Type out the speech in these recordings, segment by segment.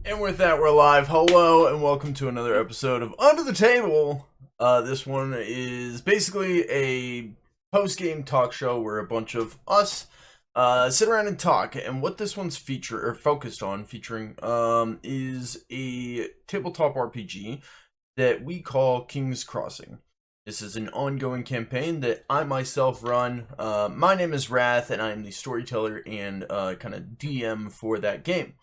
And with that, we're live. Hello, and welcome to another episode of Under the Table. This one is basically a post-game talk show where a bunch of us sit around and talk. And what this one's focused on, featuring, is a tabletop RPG that we call King's Crossing. This is an ongoing campaign that I myself run. My name is Wrath, and I am the storyteller and kind of DM for that game.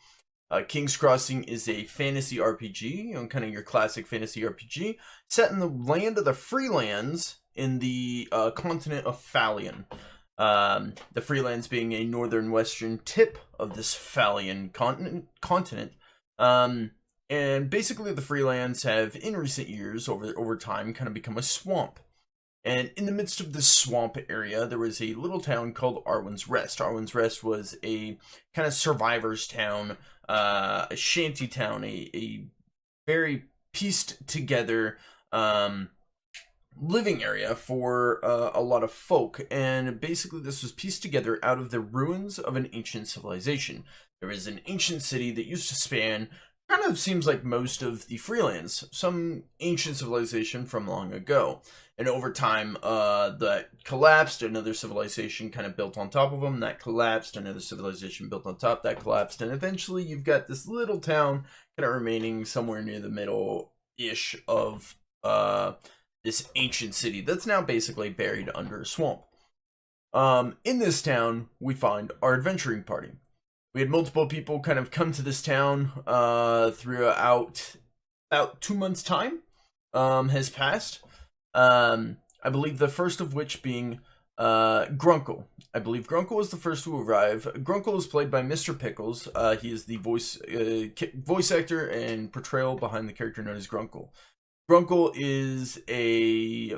King's Crossing is a fantasy RPG, kind of your classic fantasy RPG, set in the land of the Freelands in the continent of Phalian. The Freelands being a northern western tip of this Phalian continent. And basically the Freelands have, in recent years, over time, kind of become a swamp. And in the midst of this swamp area, there was a little town called Arwen's Rest. Arwen's Rest was a kind of survivor's town, a shanty town, a very pieced together living area for a lot of folk. And basically this was pieced together out of the ruins of an ancient civilization. There was an ancient city that used to span, kind of seems like most of the Freelands, some ancient civilization from long ago. And over time, that collapsed, another civilization kind of built on top of them, that collapsed, another civilization built on top, that collapsed, and eventually you've got this little town kind of remaining somewhere near the middle-ish of this ancient city that's now basically buried under a swamp. In this town, we find our adventuring party. We had multiple people kind of come to this town throughout about 2 months' time has passed. I believe the first of which being Grunkle. I believe Grunkle was the first to arrive. Grunkle is played by Mr. Pickles. He is the voice actor and portrayal behind the character known as Grunkle. Grunkle is a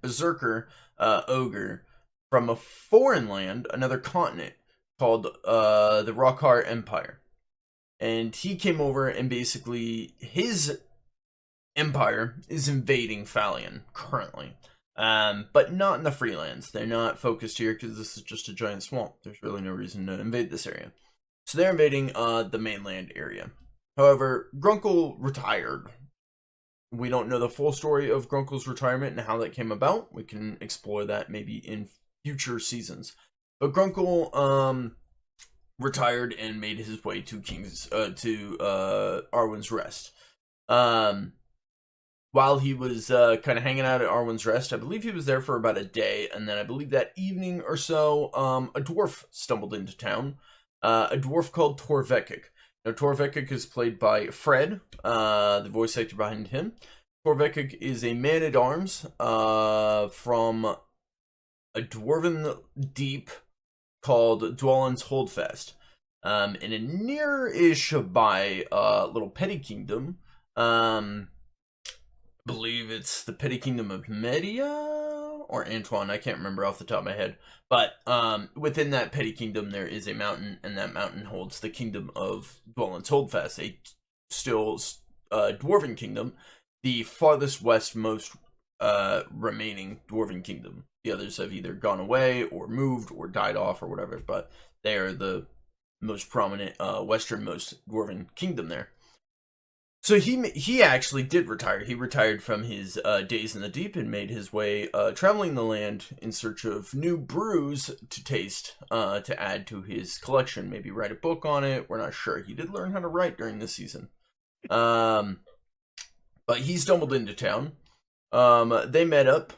berserker ogre from a foreign land, another continent, called the Rockar Empire. And he came over and basically his empire is invading Phalian currently. But not in the Freelands. They're not focused here because this is just a giant swamp. There's really no reason to invade this area. So they're invading the mainland area. However, Grunkle retired. We don't know the full story of Grunkle's retirement and how that came about. We can explore that maybe in future seasons. But Grunkle retired and made his way to Arwen's Rest. While he was kind of hanging out at Arwen's Rest, I believe he was there for about a day, and then I believe that evening or so, a dwarf stumbled into town. A dwarf called Torvekik. Now, Torvekik is played by Fred, the voice actor behind him. Torvekik is a man-at-arms from a dwarven deep called Dwalin's Holdfast. In a near-ish by little petty kingdom, believe it's the petty kingdom of Media or Antoine, I can't remember off the top of my head, but within that petty kingdom there is a mountain, and that mountain holds the kingdom of Dwalin's Holdfast, a still dwarven kingdom, the farthest westmost remaining dwarven kingdom. The others have either gone away or moved or died off or whatever, but they are the most prominent westernmost dwarven kingdom there. So he actually did retire. He retired from his days in the deep and made his way traveling the land in search of new brews to taste to add to his collection. Maybe write a book on it. We're not sure. He did learn how to write during this season. But he stumbled into town. They met up.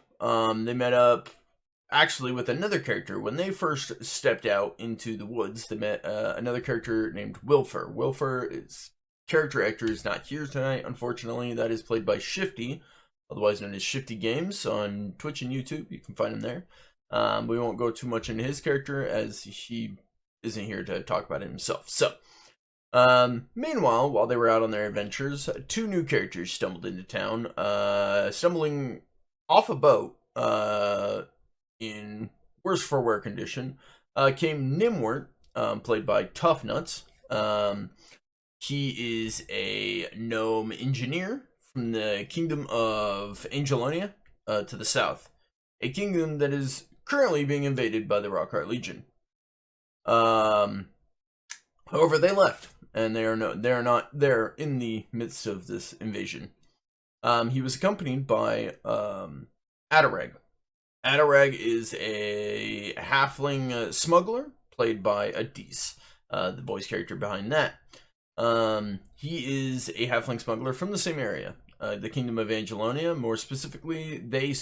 Actually with another character. When they first stepped out into the woods, they met another character named Wilfer. Wilfer character actor is not here tonight, unfortunately. That is played by Shifty, otherwise known as Shifty Games on Twitch and YouTube. You can find him there. We won't go too much into his character as he isn't here to talk about it himself. So, meanwhile, while they were out on their adventures, two new characters stumbled into town, stumbling off a boat in worse for wear condition. Came Nimwort, played by Tough Nuts. He is a gnome engineer from the kingdom of Angelonia to the south. A kingdom that is currently being invaded by the Rockheart Legion. However, they left, and they are not there in the midst of this invasion. He was accompanied by Adarag. Adarag is a halfling smuggler played by Adis, the voice character behind that. He is a halfling smuggler from the same area, the Kingdom of Angelonia. More specifically, they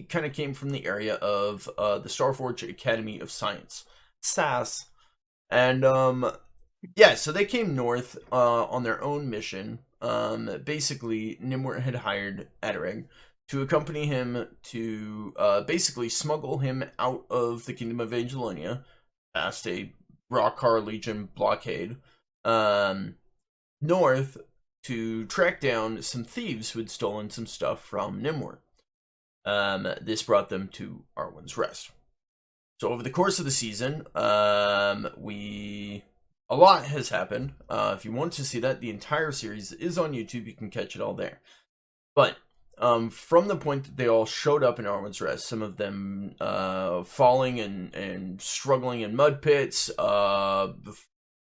kind of came from the area of the Starforge Academy of Science, SAS, and yeah, so they came north on their own mission. Basically, Nimwort had hired Adareg to accompany him to basically smuggle him out of the Kingdom of Angelonia past a Rockar Legion blockade north to track down some thieves who had stolen some stuff from Nimwort. This brought them to Arwen's Rest. So over the course of the season, a lot has happened. If you want to see that, the entire series is on YouTube. You can catch it all there. But from the point that they all showed up in Arwen's Rest, some of them falling and struggling in mud pits,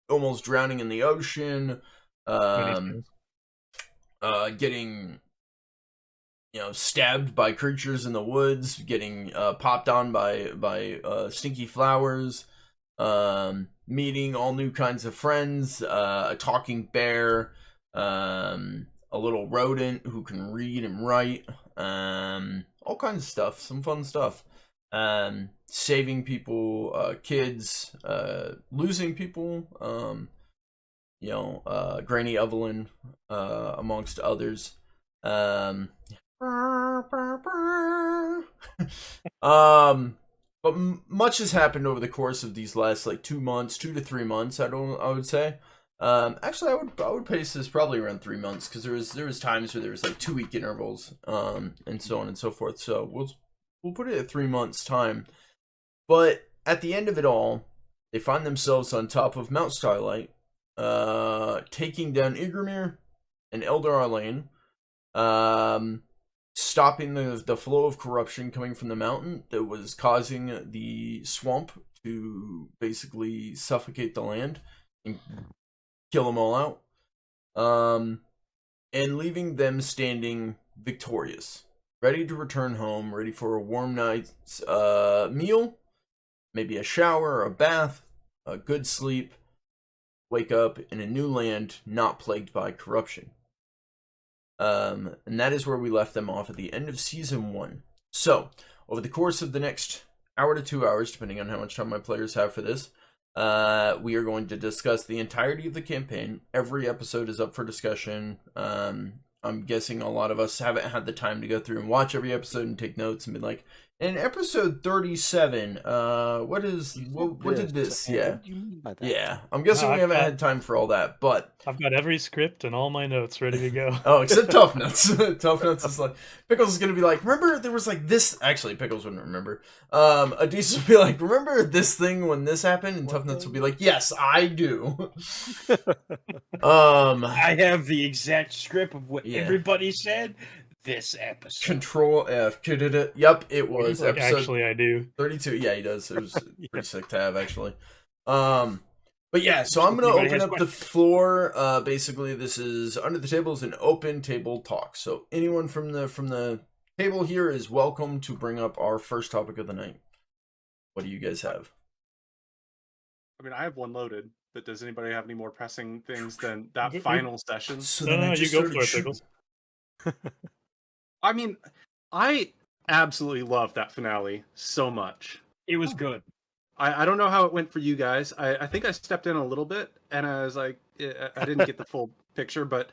almost drowning in the ocean, getting stabbed by creatures in the woods, getting popped on by stinky flowers, meeting all new kinds of friends, a talking bear, a little rodent who can read and write, all kinds of stuff, some fun stuff. Saving people, kids, losing people, Granny Evelyn, amongst others. But much has happened over the course of these last 2 months, 2 to 3 months. I would say. Actually, I would pace this probably around 3 months because there was times where there was 2 week intervals, and so on and so forth. So we'll put it at 3 months time. But at the end of it all, they find themselves on top of Mount Starlight, taking down Igramir and Elder Arlane, stopping the flow of corruption coming from the mountain that was causing the swamp to basically suffocate the land and kill them all out, and leaving them standing victorious, ready to return home, ready for a warm night's meal, maybe a shower, a bath, a good sleep, wake up in a new land not plagued by corruption. And that is where we left them off at the end of season 1. So, over the course of the next hour to 2 hours, depending on how much time my players have for this, we are going to discuss the entirety of the campaign. Every episode is up for discussion. I'm guessing a lot of us haven't had the time to go through and watch every episode and take notes and be like, in episode 37, what did this? Yeah. Yeah. I'm guessing we haven't had time for all that, but I've got every script and all my notes ready to go. Oh, except Tough Nuts. Tough Nuts is Pickles is gonna be like, remember there was this. Actually, Pickles wouldn't remember. Adis would be like, remember this thing when this happened, and Tough Nuts would be like, yes, I do. I have the exact script of what everybody said. This episode. Control F. Yep, it was episode. Actually, I do. 32. Yeah, he does. It was pretty sick to have, actually. But yeah, so I'm gonna open up the floor. Basically, this is Under the Table is an open table talk. So anyone from the table here is welcome to bring up our first topic of the night. What do you guys have? I mean, I have one loaded, but does anybody have any more pressing things than that final session? So no, you go for it, Pickles. I mean, I absolutely loved that finale so much. It was good. I don't know how it went for you guys. I think I stepped in a little bit, and I was like, I didn't get the full picture, but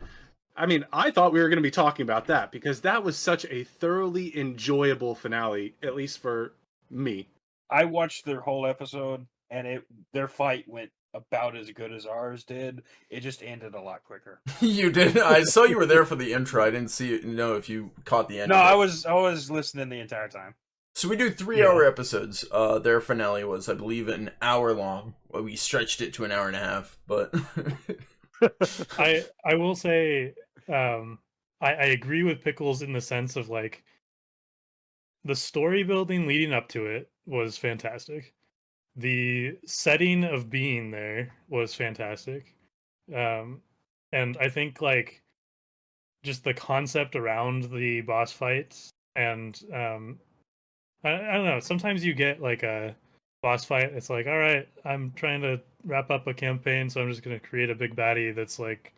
I mean, I thought we were going to be talking about that because that was such a thoroughly enjoyable finale, at least for me. I watched their whole episode, and their fight went about as good as ours did. It just ended a lot quicker. You did. I saw you were there for the intro. I didn't know if you caught the end. No, I was listening the entire time. So we do 3-hour episodes. Their finale was, I believe, an hour long. Well, we stretched it to an hour and a half, but I will say I agree with Pickles in the sense of the story building leading up to it was fantastic. the setting of being there was fantastic. And I think like just the concept around the boss fights and I don't know, sometimes you get like a boss fight, it's like, all right, I'm trying to wrap up a campaign, so I'm just going to create a big baddie that's like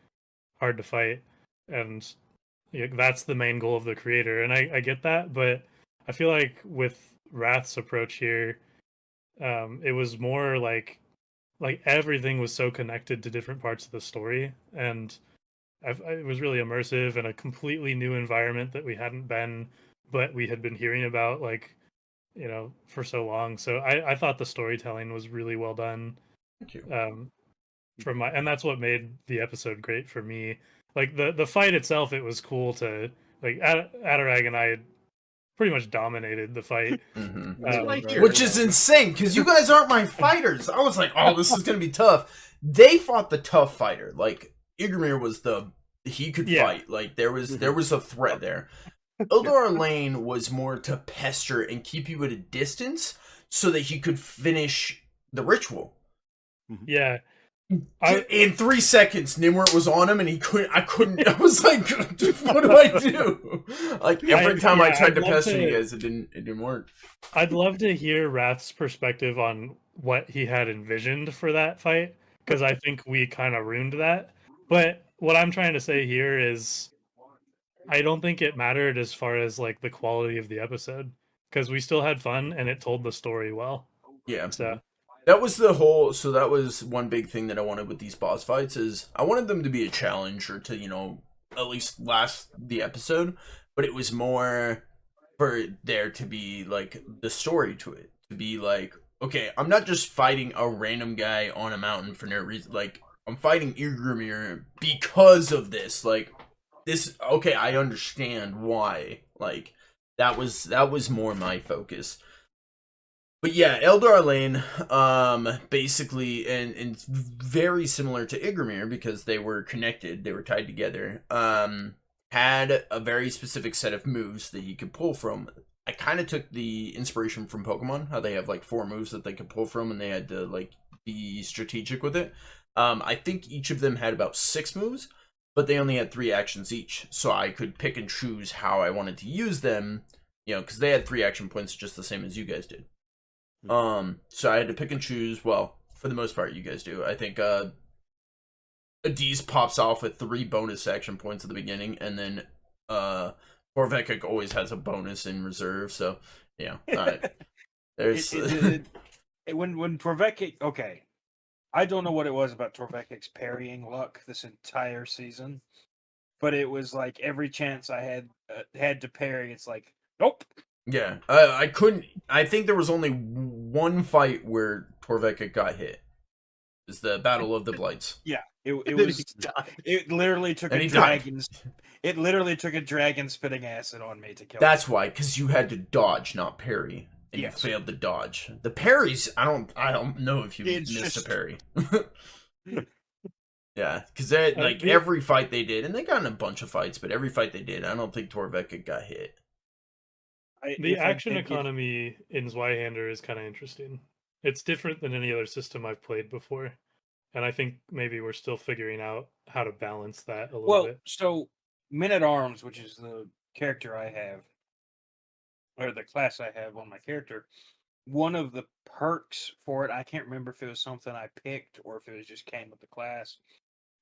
hard to fight, and that's the main goal of the creator, and I get that, but I feel like with Wrath's approach here, it was more like everything was so connected to different parts of the story, and it was really immersive and a completely new environment that we hadn't been, but we had been hearing about like for so long. So I thought the storytelling was really well done. Thank you. And that's what made the episode great for me. Like the fight itself, it was cool to like Adarag and I had pretty much dominated the fight. Which is insane because you guys aren't my fighters. I was like, oh, this is gonna be tough. They fought the tough fighter. Like Igramir was he could fight. Like there was a threat there. Eldar Lane was more to pester and keep you at a distance so that he could finish the ritual. Yeah. In 3 seconds, Nimwort was on him and he couldn't. I was like, what do I do? Like every time I tried to pester you guys, it didn't work. I'd love to hear Wrath's perspective on what he had envisioned for that fight, because I think we kind of ruined that. But what I'm trying to say here is I don't think it mattered as far as like the quality of the episode, because we still had fun and it told the story well. Yeah. So that was that was one big thing that I wanted with these boss fights is I wanted them to be a challenge or to, at least last the episode, but it was more for there to be like the story to it. To be like, okay, I'm not just fighting a random guy on a mountain for no reason. Like, I'm fighting Igramir because of this. Like, this, okay, I understand why. Like, that was more my focus. But yeah, Eldar Lane, basically, and very similar to Igramir because they were connected, they were tied together, had a very specific set of moves that you could pull from. I kind of took the inspiration from Pokemon, how they have like 4 moves that they could pull from, and they had to like be strategic with it. I think each of them had about 6 moves, but they only had 3 actions each, so I could pick and choose how I wanted to use them, because they had 3 action points just the same as you guys did. So I had to pick and choose. Well, for the most part, you guys do. I think Adiz pops off with 3 bonus action points at the beginning, and then Korvekik always has a bonus in reserve. So yeah, there's when Torvekik. Okay, I don't know what it was about Torvekik's parrying luck this entire season, but it was like every chance I had to parry, it's like nope. Yeah, I couldn't. I think there was only one fight where Torvekik got hit. It's the Battle of the Blights. Yeah, it was. It literally took a dragon. It literally took a dragon spitting acid on me to kill. That's why, because you had to dodge, not parry, and you failed the dodge. The parries, I don't know if you missed a parry. Yeah, because every fight they did, and they got in a bunch of fights, but every fight they did, I don't think Torvekik got hit. The action economy in Zweihander is kind of interesting. It's different than any other system I've played before, and I think maybe we're still figuring out how to balance that a little bit. Well, so Men-at-Arms, which is the character I have, or the class I have on my character, one of the perks for it, I can't remember if it was something I picked or if it just came with the class.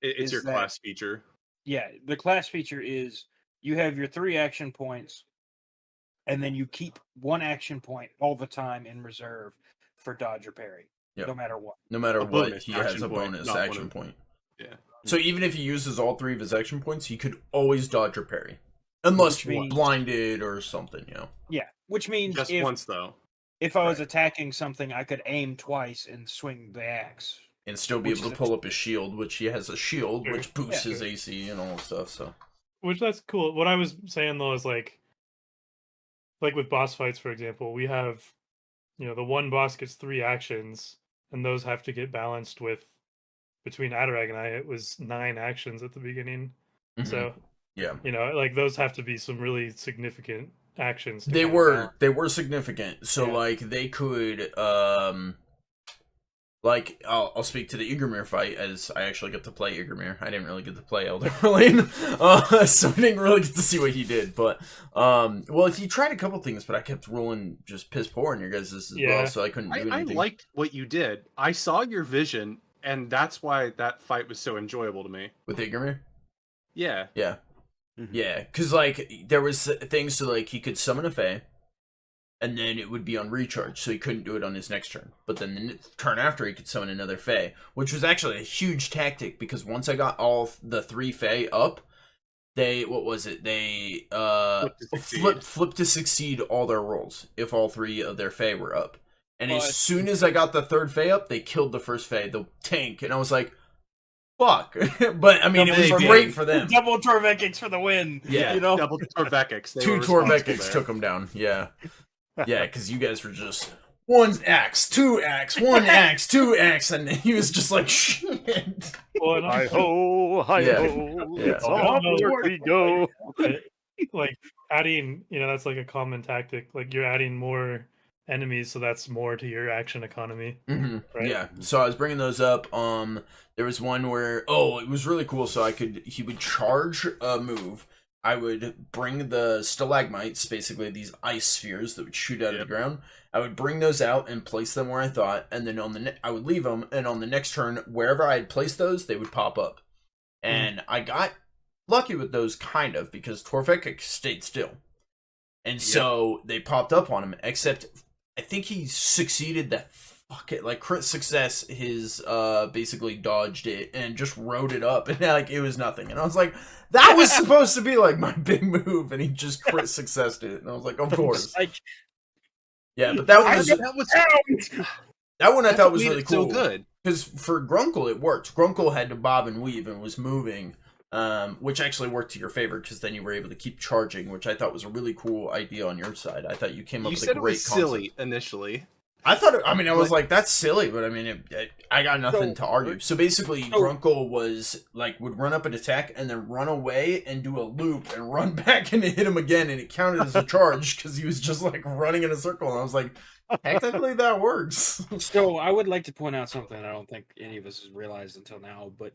It's your class feature. Yeah, the class feature is you have your 3 action points, and then you keep 1 action point all the time in reserve for dodge or parry, no matter what. No matter what, he has a bonus action point. Yeah. So even if he uses all 3 of his action points, he could always dodge or parry. Unless blinded or something, Yeah, which means just once, though. If I was attacking something, I could aim twice and swing the axe. And still be able to pull up his shield, which he has a shield, which boosts his AC and all stuff, so. Which, that's cool. What I was saying, though, is like with boss fights, for example, we have, the one boss gets 3 actions, and those have to get balanced with, between Adarag and I, it was 9 actions at the beginning. Mm-hmm. So, yeah, those have to be some really significant actions. They were significant. So, they could, Like, I'll speak to the Igramir fight, as I actually get to play Igramir. I didn't really get to play Elder Lane, so I didn't really get to see what he did. But, well, he tried a couple things, but I kept rolling just piss poor in your guys' as well, so I couldn't do anything. I liked what you did. I saw your vision, and that's why that fight was so enjoyable to me. With Igramir? Yeah. Yeah. Yeah, because, like, there was things so, like, he could summon a Fae, and then it would be on recharge, so he couldn't do it on his next turn. But then the turn after, he could summon another Fae, which was actually a huge tactic, because once I got all the 3 Fae up, they, what was it? They flipped to succeed all their rolls, if all 3 of their Fae were up. And as soon as I got the 3rd Fae up, they killed the first Fae, the tank, and I was like, fuck. But, I mean, it was great for them. Double Torvekix for the win. Yeah. You know? Double Torvekix. 2 Torvekix took them down, yeah. Yeah, because you guys were just 1 axe, 2 axe, 1 axe, 2 axe, and he was just like, shit. Well, Hi ho, hi Yeah. ho, Yeah. it's onward we go. like adding, that's like a common tactic. Like you're adding more enemies, so that's more to your action economy. Right? Yeah, so I was bringing those up. There was one where, it was really cool. So he would charge a move. I would bring the stalagmites, basically these ice spheres that would shoot out of the ground. I would bring those out and place them where I thought, and then I would leave them, and on the next turn, wherever I had placed those, they would pop up. And I got lucky with those, kind of, because Torvekik stayed still. And so they popped up on him, except I think he succeeded that crit success, his basically dodged it and just rode it up, and like it was nothing. And I was like, that was supposed to be like my big move, and he just crit successed it. And I was like, of course. Yeah, but that one I thought was really cool. So good. Because for Grunkle it worked. Grunkle had to bob and weave and was moving, which actually worked to your favor, because then you were able to keep charging, which I thought was a really cool idea on your side. I thought you came up with a great concept. You said it was silly initially. I thought, I was like, that's silly, but I mean, I got nothing to argue. So basically, Grunkle would run up and attack, and then run away and do a loop and run back and hit him again, and it counted as a charge, because he was just like running in a circle, and I was like, technically that works. So I would like to point out something I don't think any of us has realized until now, but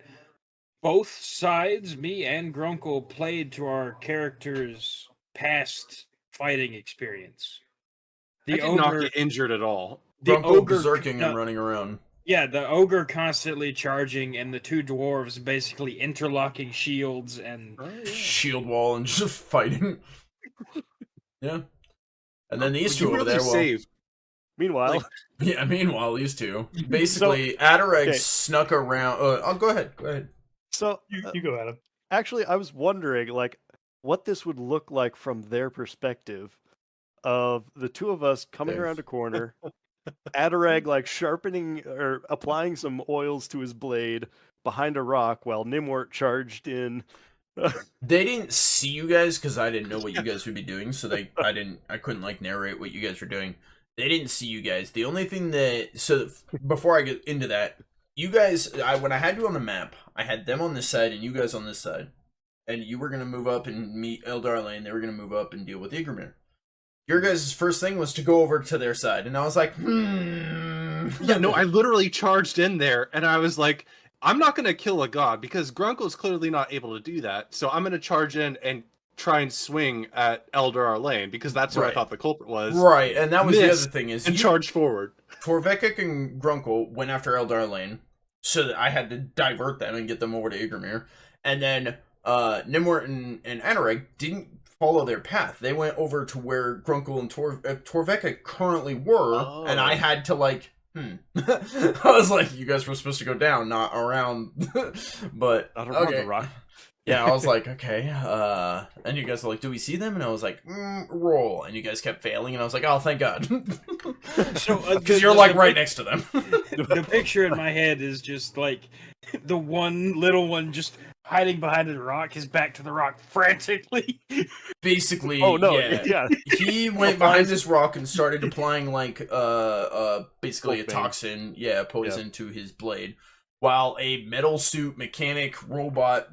both sides, me and Grunkle, played to our characters' past fighting experience. I did not get injured at all. Grunkle berserking and running around. Yeah, the ogre constantly charging, and the 2 dwarves basically interlocking shields and shield wall and just fighting. Yeah, and then these two over there. Saved. Meanwhile, meanwhile, these two basically Adareg snuck around. Go ahead. So you go, Adam. Actually, I was wondering, what this would look like from their perspective. Of the 2 of us coming around a corner, Adareg sharpening or applying some oils to his blade behind a rock while Nimwort charged in. They didn't see you guys because I didn't know what you guys would be doing, so I couldn't narrate what you guys were doing. They didn't see you guys. The only thing before I get into that, you guys, when I had you on the map, I had them on this side and you guys on this side, and you were gonna move up and meet Eldar Lane. They were gonna move up and deal with Igramir. Your guys' first thing was to go over to their side, and I was like, Yeah, no, I literally charged in there, and I was like, I'm not going to kill a god, because Grunkle's clearly not able to do that, so I'm going to charge in and try and swing at Eldar Lane, because that's who I thought the culprit was. Right, and that was the other thing is... And charged forward. Torvekik and Grunkle went after Eldar Lane, so that I had to divert them and get them over to Igramir, and then Nimwort and Adareg didn't follow their path. They went over to where Grunkle and Torvekik currently were, and I had to I was like, you guys were supposed to go down, not around. But not around the rock. Yeah, I was like, okay. And you guys were like, do we see them? And I was like, roll. And you guys kept failing, and I was like, oh, thank God. Because you're right next to them. The picture in my head is just the one little one just hiding behind a rock, his back to the rock frantically. Basically, yeah. He went behind this rock and started applying basically a toxin, poison to his blade, while a metal suit mechanic robot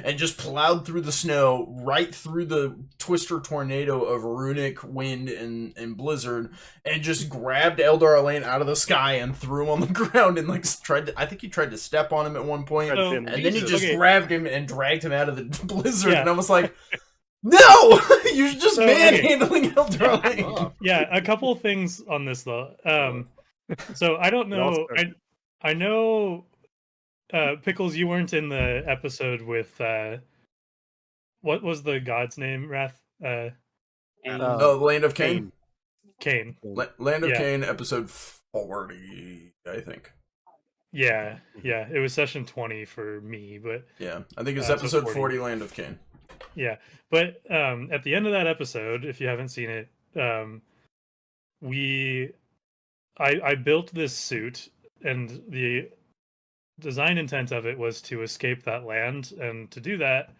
and just plowed through the snow, right through the twister tornado of runic wind and blizzard, and just grabbed Eldar Alain out of the sky and threw him on the ground and like I think he tried to step on him at one point, So- and then he just Okay. grabbed him and dragged him out of the blizzard, Yeah. and I was like, no! You're just So, okay. manhandling Eldar Alain. Oh. Yeah, a couple things on this though. So I don't Y'all know. start. I know, Pickles, you weren't in the episode with what was the god's name? Wrath, Land of Cain. Cain. Land of Yeah. Cain, episode 40, I think. Yeah, it was session 20 for me, but Yeah, I think it's So episode 40. 40, Land of Cain. yeah. But at the end of that episode, if you haven't seen it, I built this suit, and the design intent of it was to escape that land, and to do that,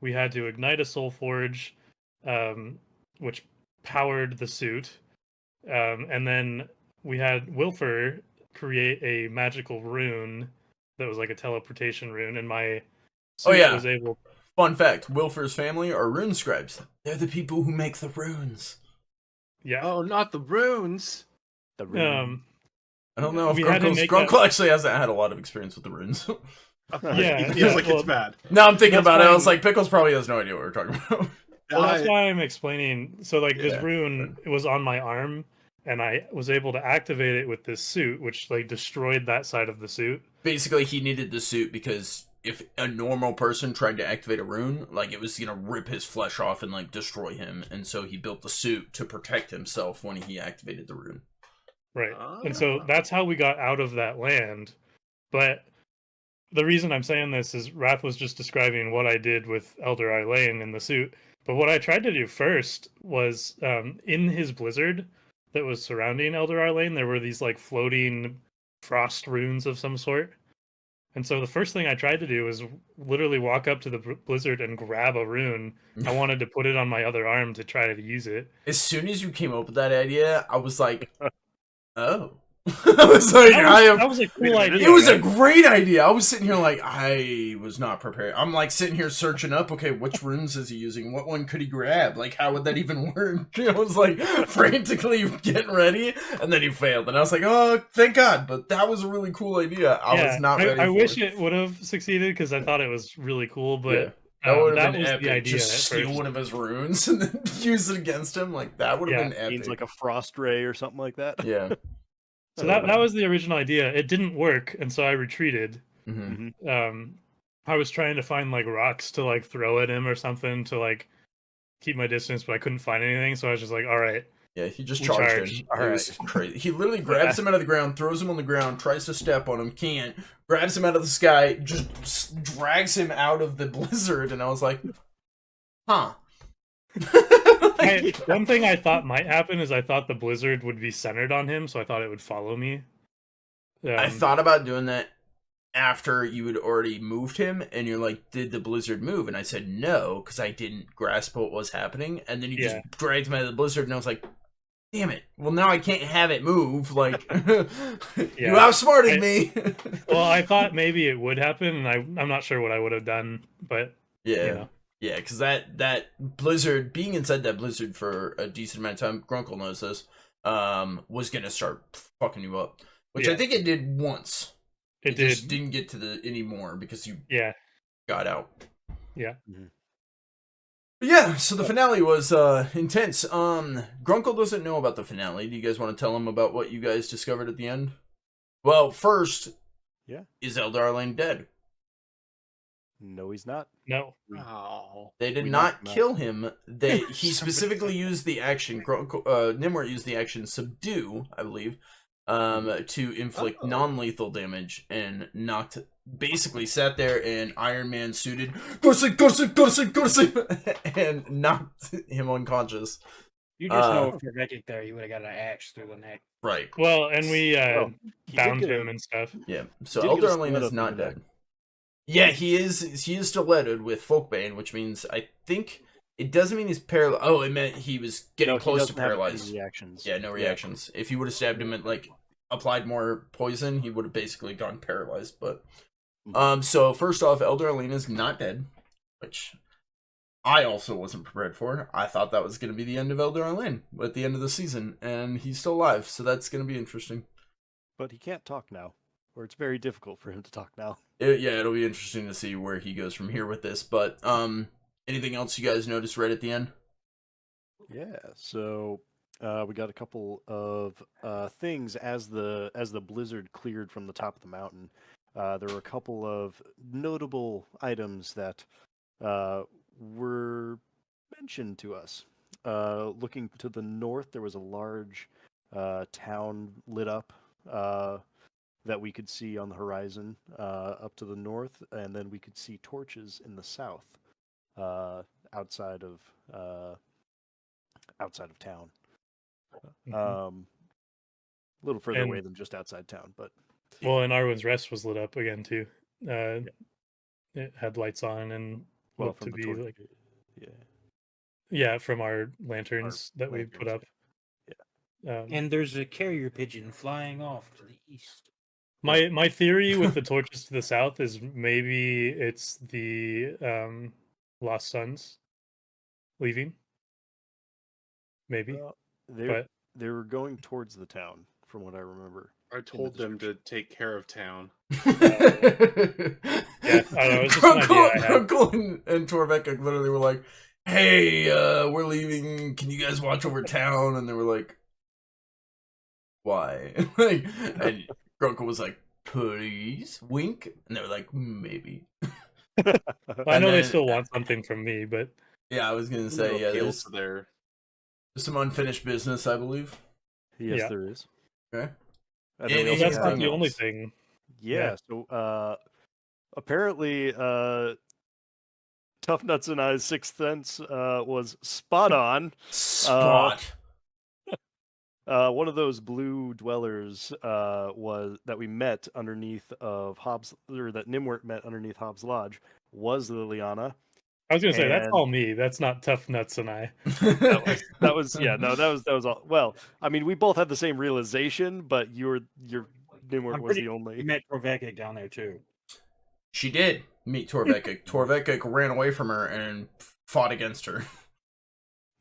we had to ignite a soul forge, which powered the suit, and then we had Wilfer create a magical rune that was like a teleportation rune, and my suit yeah. was able. Fun fact, Wilfer's family are rune scribes. They're the people who make the runes. Yeah. Oh, not the runes. The rune. I don't know if We had to make Grunkle actually hasn't had a lot of experience with the runes. Yeah, He feels yeah, like well, it's bad. Now I'm thinking That's about it, I was fine. like, Pickles probably has no idea what we're talking about. Well, that's I- why I'm explaining. So, like, this Yeah. rune, it was on my arm, and I was able to activate it with this suit, which like destroyed that side of the suit. Basically, he needed the suit because if a normal person tried to activate a rune, like, it was gonna rip his flesh off and, like, destroy him. And so he built the suit to protect himself when he activated the rune. Right. And so Ah. that's how we got out of that land. But the reason I'm saying this is Wrath was just describing what I did with Elder Eileen in the suit. But what I tried to do first was in his blizzard that was surrounding Elder Eileen, there were these like floating frost runes of some sort. And so the first thing I tried to do was literally walk up to the blizzard and grab a rune. I wanted to put it on my other arm to try to use it. As soon as you came up with that idea, I was like, oh. I was like, That was a cool idea. It was a right? great idea. I was sitting here like, I was not prepared. I'm like sitting here searching up, okay, which runes is he using? What one could he grab? Like, how would that even work? I was like frantically getting ready, and then he failed. And I was like, oh, thank God. But that was a really cool idea. I was not ready I for wish it. it would have succeeded because I thought it was really cool, but Yeah. That would have that been was epic. the idea. Just at steal first. one of his runes and then use it against him. Like, that would have Yeah, been epic. Means like a frost ray or something like that. Yeah. So that was the original idea. It didn't work, and so I retreated. hmm I was trying to find like rocks to like throw at him or something to like keep my distance, but I couldn't find anything. So I was just like, all right. Yeah, he just We charged charged. him. It was crazy. He literally grabs him out of the ground, throws him on the ground, tries to step on him, can't, grabs him out of the sky, just drags him out of the blizzard, and I was like, huh. One thing I thought might happen is I thought the blizzard would be centered on him, so I thought it would follow me. I thought about doing that after you had already moved him, and you're like, did the blizzard move? And I said no, because I didn't grasp what was happening, and then you just dragged him out of the blizzard, and I was like, damn it. Well, now I can't have it move. Like, you outsmarted me. Well, I thought maybe it would happen, and I'm not sure what I would have done, but Yeah. you know. Yeah, because that blizzard, being inside that blizzard for a decent amount of time, Grunkle knows this, was going to start fucking you up. Which I Yeah. think it did once. It just did. didn't get to the anymore because you Yeah. got out. Yeah. But yeah, so the finale was intense. Grunkle doesn't know about the finale. Do you guys want to tell him about what you guys discovered at the end? Well, first, is Eldar Lane dead? No, he's not. No. Oh. They did We not knocked him out. kill him. He specifically used the action. Nimrod used the action subdue, I believe, to inflict non-lethal damage, and basically sat there and Iron Man suited, go to sleep, go to sleep, go to sleep, go to sleep, and knocked him unconscious. You just know if you're Veckic there, you would have got an axe through the neck. Right. Well, and we Well, he bound did get him and stuff. Yeah. So Did he get a Elder Lane split is up not in the dead. Yeah, he is. He is still leaded with Folkbane, which means I think it doesn't mean he's paralyzed. Oh, it meant he was getting No, he close to doesn't have any paralyzed. reactions. Yeah, no reactions. If you would have stabbed him and like applied more poison, he would have basically gone paralyzed. But so first off, Elder Alina is not dead. which I also wasn't prepared for. I thought that was going to be the end of Elder Lane at the end of the season, and he's still alive, so that's going to be interesting. But he can't talk now, or it's very difficult for him to talk now. It'll be interesting to see where he goes from here with this. But anything else you guys noticed right at the end? Yeah, so we got a couple of things as the blizzard cleared from the top of the mountain. There were a couple of notable items that were mentioned to us. Looking to the north, there was a large town lit up that we could see on the horizon up to the north, and then we could see torches in the south outside of town. A little further away than just outside town, but well, and Arwen's Rest was lit up again too. It had lights on and looked to be like from our lanterns that we put up. And there's a carrier pigeon flying off to the east. My theory with the torches to the south is maybe it's the Lost Sons leaving. Maybe. They were going towards the town, from what I remember. I told them to take care of town. Yeah, I don't know. It's just an idea I had. Grunkle and Torvek literally were like, "Hey, we're leaving. Can you guys watch over town?" And they were like, "Why?" And Grunkle was like, "Please, wink." And they were like, "Maybe." Well, I know they still want something from me, but yeah, I was gonna say there's some unfinished business, I believe. Yes, there is. Okay. That's not the only thing. Yeah. So apparently, Tough Nuts and I's Sixth Sense was spot on. One of those blue dwellers was that we met underneath of Hobbs, or that Nimwort met underneath Hobbs Lodge, was Liliana. I was gonna say that's all me. That's not Tough Nuts and I. that was all. Well, I mean, we both had the same realization, but your Nimwort was the only. You met Torvek down there too. She did meet Torvek. Torvek ran away from her and fought against her.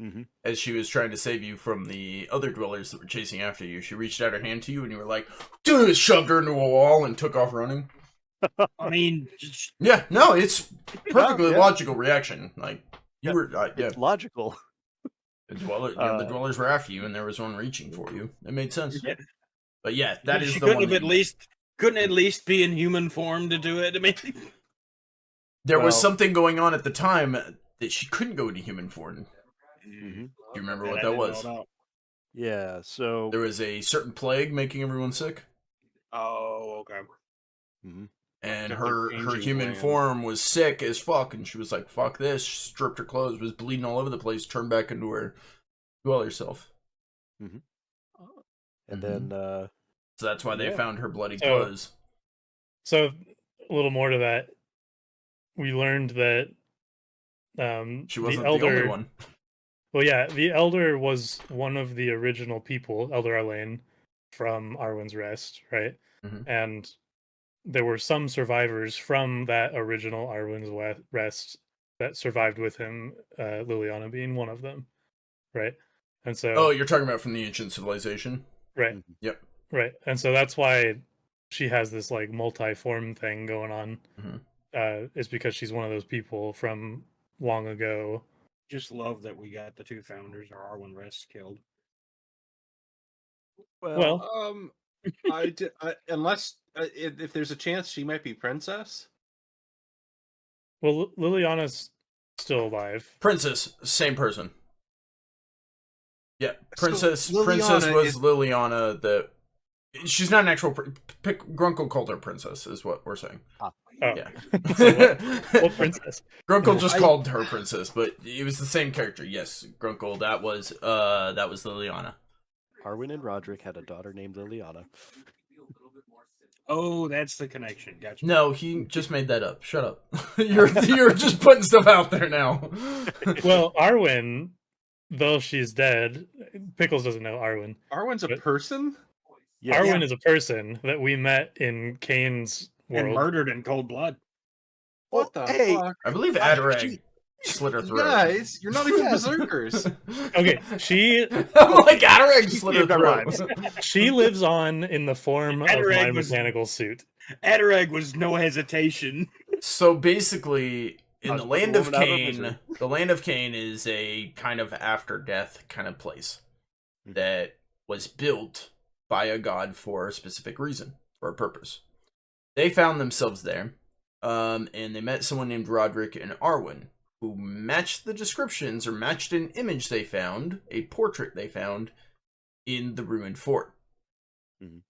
Mm-hmm. As she was trying to save you from the other dwellers that were chasing after you. She reached out her hand to you and you were like, shoved her into a wall and took off running. I mean, yeah, no, it's perfectly logical reaction. Like, you were, it's logical. The dwellers were after you and there was one reaching for you. It made sense. Yeah. But yeah, that is the one. Couldn't at least be in human form to do it. I mean, there was something going on at the time that she couldn't go into human form. Mm-hmm. Do you remember what that was? Yeah, so there was a certain plague making everyone sick. Oh, okay. Mm-hmm. And her human form was sick as fuck, and she was like, "Fuck this!" Stripped her clothes, was bleeding all over the place, turned back into her dweller self. Mm-hmm. And then, so that's why they found her bloody clothes. So a little more to that, we learned that she wasn't the only one. Well, yeah, the Elder was one of the original people, Elder Arlane, from Arwen's Rest, right? Mm-hmm. And there were some survivors from that original Arwen's Rest that survived with him, Liliana being one of them, right? And so... Oh, you're talking about from the ancient civilization? Right. Yep. Right. And so that's why she has this, like, multi-form thing going on. Mm-hmm. Is because she's one of those people from long ago. Just love that we got the two founders of Arwen Rest killed. Well, unless if there's a chance she might be princess. Well, Liliana's still alive. Princess, same person. Yeah, princess. So princess was Liliana. That she's not an actual. Grunkle called her princess, is what we're saying. Oh. Yeah. So what princess? Grunkle just called her princess, but it was the same character. Yes, Grunkle. That was Liliana. Arwen and Roderick had a daughter named Liliana. Oh, that's the connection. Gotcha. No, he just made that up. Shut up. You're just putting stuff out there now. Well, Arwen, though she's dead, Pickles doesn't know Arwen. Arwen's a person? Yes. Arwen is a person that we met in Kane's world. And murdered in cold blood. What the hey, fuck? I believe I- Adarag slit her throat. Guys, you're not even Yes. berserkers. Okay, she I'm like, Adarag She slit her saved our throat. lives. she lives on in the form of Adarag my was- mechanical suit. Adarag was no hesitation. So basically, I in was the putting land a of woman out of her Cain, misery. the land of Cain is a kind of after death kind of place that was built by a god for a specific reason, for a purpose. They found themselves there, and they met someone named Roderick and Arwen, who matched the descriptions or matched an image they found, a portrait they found in the ruined fort. Mhm.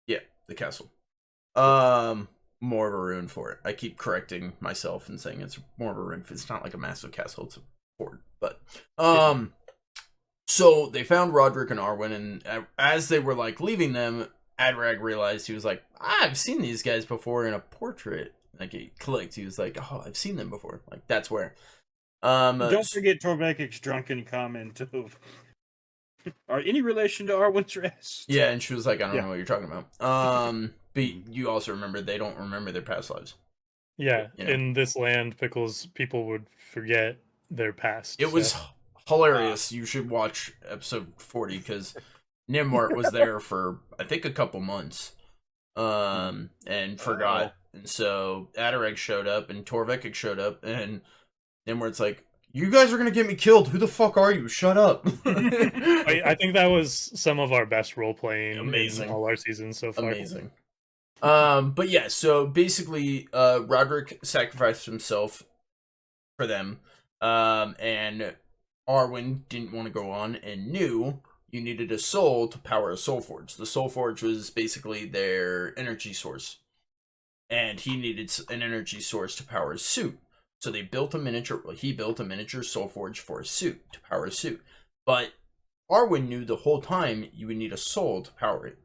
Yeah, the castle. More of a ruined fort. I keep correcting myself and saying it's more of a ruined. It's not like a massive castle; it's a fort. But so they found Roderick and Arwen, and as they were like leaving them, Adrag realized, he was like, I've seen these guys before in a portrait. Like, he clicked. He was like, oh, I've seen them before. Like, that's where. Don't forget Torvekic's drunken comment of, are any relation to Arwen's rest? Yeah, and she was like, I don't Yeah. know what you're talking about. But you also remember they don't remember their past lives. Yeah, You know. in this land, Pickles, people would forget their past. It was hilarious. You should watch episode 40 because Nimwart was there for, I think, a couple months. And forgot. And so Adarag showed up and Torvekik showed up and Nimwart's like, you guys are gonna get me killed. Who the fuck are you? Shut up. I think that was some of our best role playing Amazing. in all our seasons so far. Amazing. But yeah, so basically, Roderick sacrificed himself for them. And Arwen didn't want to go on and knew you needed a soul to power a soul forge. The soul forge was basically their energy source. And he needed an energy source to power his suit. So he built a miniature soul forge for his suit, to power his suit. But Arwen knew the whole time you would need a soul to power it.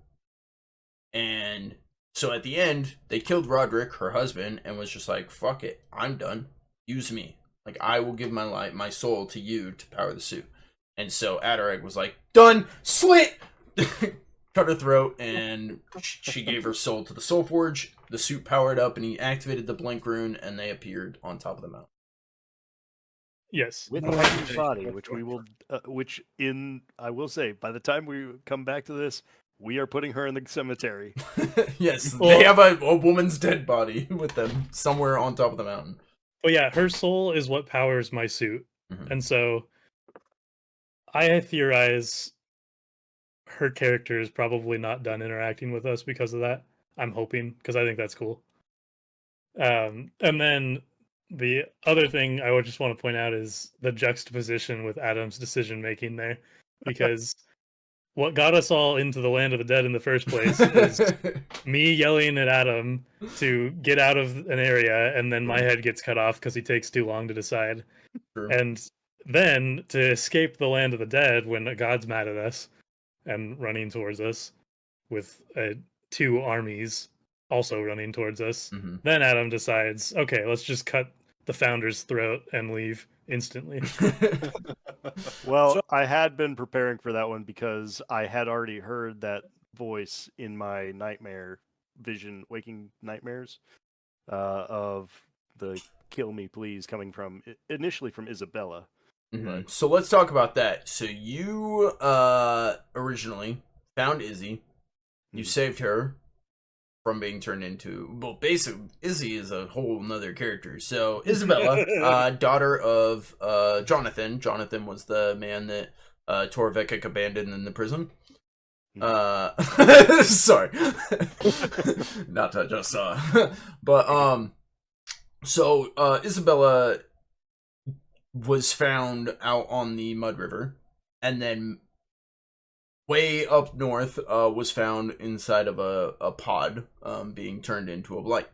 And so at the end, they killed Roderick, her husband, and was just like, fuck it, I'm done. Use me. Like, I will give my soul to you to power the suit. And so Adarag was like, done, slit! Cut her throat, and she gave her soul to the soul forge. The suit powered up, and he activated the blink rune, and they appeared on top of the mountain. Yes. With Arwen's body, which we will, I will say, by the time we come back to this, we are putting her in the cemetery. Yes, Well- they have a woman's dead body with them somewhere on top of the mountain. But yeah, her soul is what powers my suit. Mhm. And so I theorize her character is probably not done interacting with us because of that. I'm hoping, because I think that's cool. And then the other thing I would just want to point out is the juxtaposition with Adam's decision making there, because what got us all into the land of the dead in the first place is me yelling at Adam to get out of an area, and then my head gets cut off because he takes too long to decide. True. And then to escape the land of the dead when a god's mad at us and running towards us with two armies also running towards us. Mhm. Then Adam decides, okay, let's just cut the founder's throat and leave instantly. Well, So- I had been preparing for that one because I had already heard that voice in my nightmare vision, waking nightmares, of the "kill me, please" coming from initially from Isabella. Mhm. So let's talk about that. So you originally found Izzy. You Mhm. saved her from being turned into, well, basically Izzy is a whole nother character. So Isabella, daughter of Jonathan. Jonathan was the man that Torvekik abandoned in the prison. Sorry. Not to just but so Isabella was found out on the Mud River, and then way up north was found inside of a pod being turned into a blight,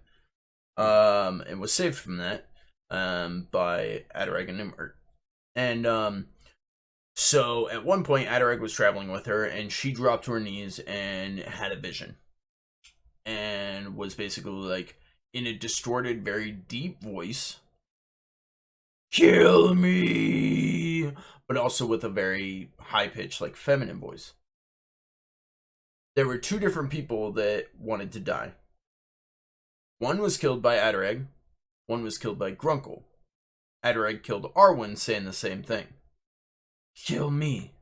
and was saved from that by Adarag and Nimwart. And so at one point Adarag was traveling with her, and she dropped to her knees and had a vision, and was basically like, in a distorted, very deep voice, kill me, but also with a very high-pitched, like, feminine voice. There were two different people that wanted to die. One was killed by Adarag, one was killed by Grunkle. Adarag killed Arwen, saying the same thing. Kill me.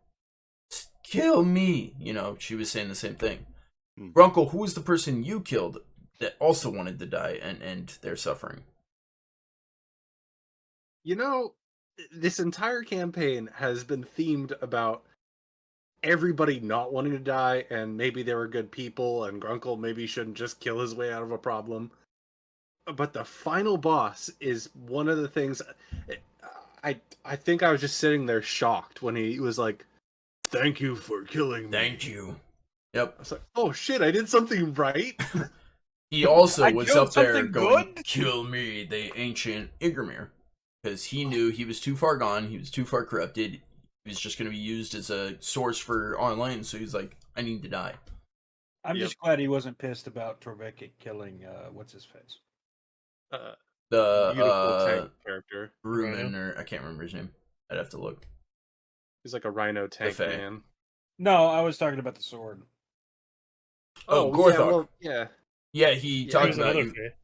Kill me. You know, she was saying the same thing. Grunkle, who was the person you killed that also wanted to die and end their suffering? You know, this entire campaign has been themed about everybody not wanting to die, and maybe they were good people, and Grunkle maybe shouldn't just kill his way out of a problem. But the final boss is one of the things. I think I was just sitting there shocked when he was like, "Thank you for killing me." Thank you. Yep. I was like, "Oh shit, I did something right." He also I was killed up there something going, good? "Kill me, the ancient Igramir," because he knew he was too far gone. He was too far corrupted. He was just going to be used as a source for online. So he's like, "I need to die." I'm Yep. just glad he wasn't pissed about Torvekik killing what's his face. The Beautiful tank character. Bruman, or I can't remember his name. I'd have to look. He's like a rhino tank Fae. man. No, I was talking about the sword. Oh, yeah, Gorthok. well, yeah. Yeah, he Yeah, He talked was about another you. Fae.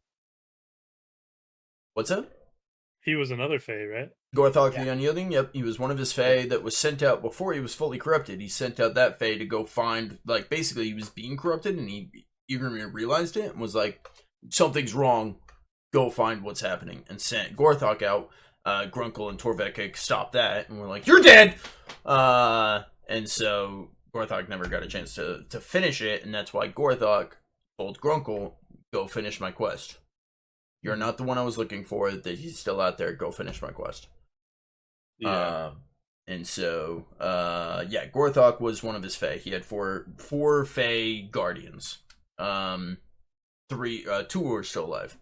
What's that? He was another Fae, right? Gorthok Yeah. the Unyielding? Yep, he was one of his Fae that was sent out before he was fully corrupted. He sent out that Fae to go find, like, basically he was being corrupted, and Igramir realized it and was like, something's wrong, go find what's happening, and sent Gorthok out. Grunkle and Torvekik stopped that, and were like, "You're dead!" And so Gorthok never got a chance to finish it, and that's why Gorthok told Grunkle, "Go finish my quest. You're not the one I was looking for. That he's still out there. Go finish my quest." Yeah. And so, yeah, Gorthok was one of his Fae. He had four Fae guardians. Two were still alive.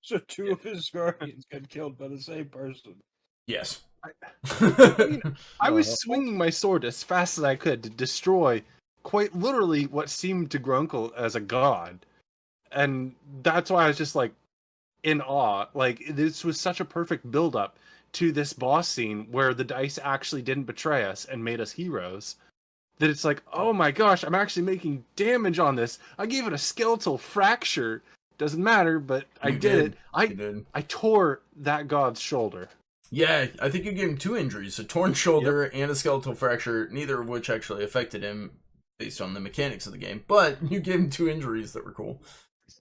So two of his guardians got killed by the same person. Yes. I was swinging my sword as fast as I could to destroy quite literally what seemed to Grunkle as a god. And that's why I was just like in awe. Like, this was such a perfect build up to this boss scene where the dice actually didn't betray us and made us heroes. That it's like, oh my gosh, I'm actually making damage on this. I gave it a skeletal fracture. Doesn't matter, but I You did it. You did. I tore that god's shoulder. Yeah, I think you gave him 2 injuries, a torn shoulder and a skeletal fracture, neither of which actually affected him based on the mechanics of the game. But you gave him 2 injuries that were cool.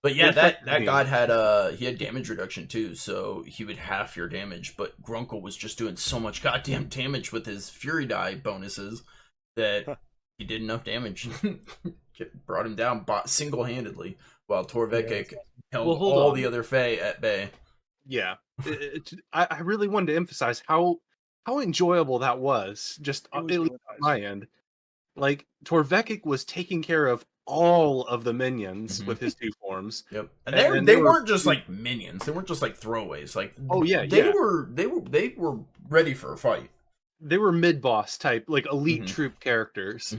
But yeah, that god had he had damage reduction too, so he would half your damage. But Grunkle was just doing so much goddamn damage with his Fury Die bonuses that he did enough damage, brought him down single-handedly, while Torvekik held all the other Fae at bay. Yeah, I really wanted to emphasize how enjoyable that was. Just at least on my end, like Torvekik was taking care of all of the minions with his 2 forms. Yep, and they weren't just like minions; they weren't just like throwaways. Like, they were ready for a fight. They were mid-boss type, like elite troop characters.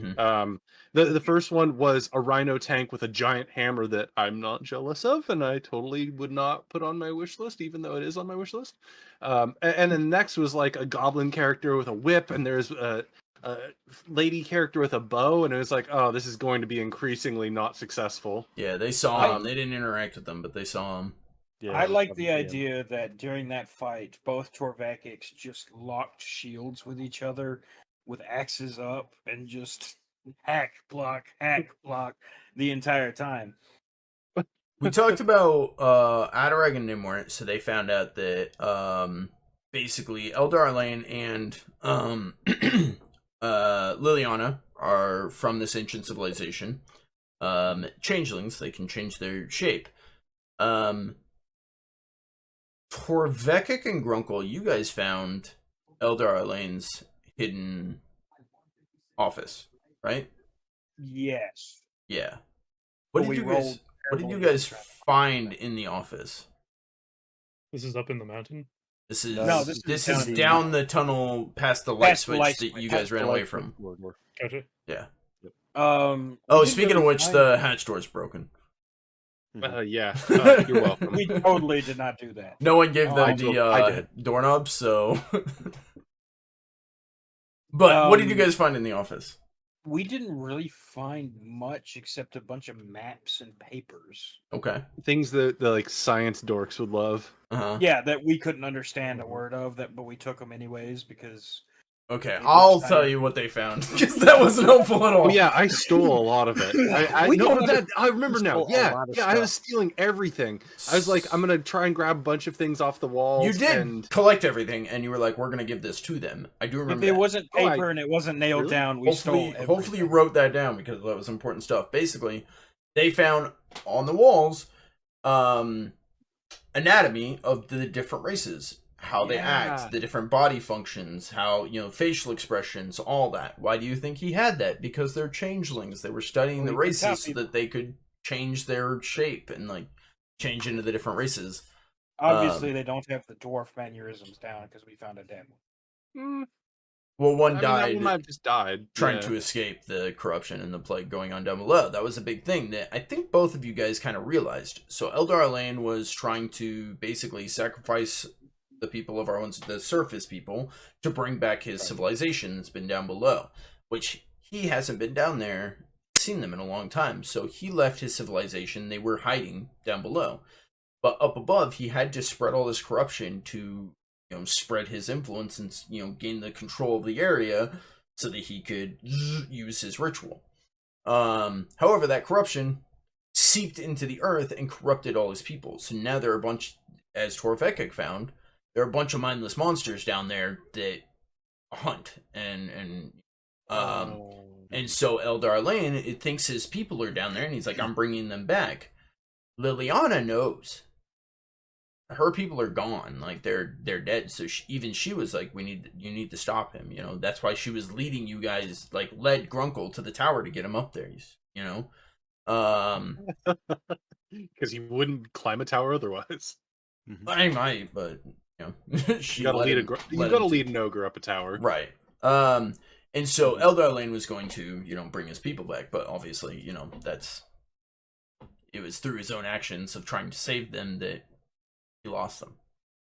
The first one was a rhino tank with a giant hammer that I'm not jealous of, and I totally would not put on my wish list, even though it is on my wish list. And then next was like a goblin character with a whip, and there's a lady character with a bow, and it was like, oh, this is going to be increasingly not successful. Yeah, they saw him. They didn't interact with them, but they saw him. Yeah, I like the idea that during that fight, both Torvekiks just locked shields with each other with axes up and just hack, block the entire time. We talked about Adarag and Nimwort, so they found out that basically Eldar Lane and Liliana are from this ancient civilization. Changelings, they can change their shape. Torvekik and Grunkle, you guys found Eldar Lane's hidden office, right? Yes. Yeah. What But did we you guys find in the office? This is up in the mountain. This is this is down the tunnel past the light switch that you guys ran away from. Gotcha. Yeah. Oh, speaking of which, the hatch door's broken. Yeah, you're welcome. we totally did not do that. No one gave them I the doorknob, so. But what did you guys find in the office? We didn't really find much except a bunch of maps and papers. Okay. Things that the like science dorks would love. Uh-huh. Yeah, that we couldn't understand a word of, but we took them anyways because. Okay, It I'll was tell science. you what they found, because that wasn't helpful at all. Oh yeah, I stole a lot of it. We no, don't that I remember now. stole a Yeah, lot of yeah, I was stuff. stealing everything. I was like, I'm gonna try and grab a bunch of things off the walls. You did And... collect everything, and you were like, we're going to give this to them. I do If remember it that. wasn't Oh, paper and it wasn't nailed Really? down, we stole Hopefully you everything. wrote that down, because that was important stuff. Basically, they found on the walls anatomy of the different races, how they Yeah. act, the different body functions, how, facial expressions, all that. Why do you think he had that? Because they're changelings. They were studying Well, the he could tell races so people. that they could change their shape and like change into the different races. Obviously, they don't have the dwarf mannerisms down because we found a dead one. Well, one I mean, died that one might have just died. trying Yeah. to escape the corruption and the plague going on down below. That was a big thing that I think both of you guys kind of realized. So Eldar Alain was trying to basically sacrifice the people of the surface people, to bring back his civilization that's been down below, which he hasn't been down there, seen them in a long time. So he left his civilization. They were hiding down below. But up above, he had to spread all this corruption to spread his influence and gain the control of the area so that he could use his ritual. However, that corruption seeped into the earth and corrupted all his people. So now there are a bunch, as Torvekik found, there are a bunch of mindless monsters down there that hunt and so Eldar Lane, it thinks his people are down there, and he's like, I'm bringing them back. Liliana knows her people are gone, like they're dead. So even she was like, you need to stop him. That's why she was leading you guys, like led Grunkle to the tower to get him up there. Because you wouldn't climb a tower otherwise. I might, but she You gotta lead an ogre up a tower, right? And so Eldar Lane was going to bring his people back, but obviously it was through his own actions of trying to save them that he lost them.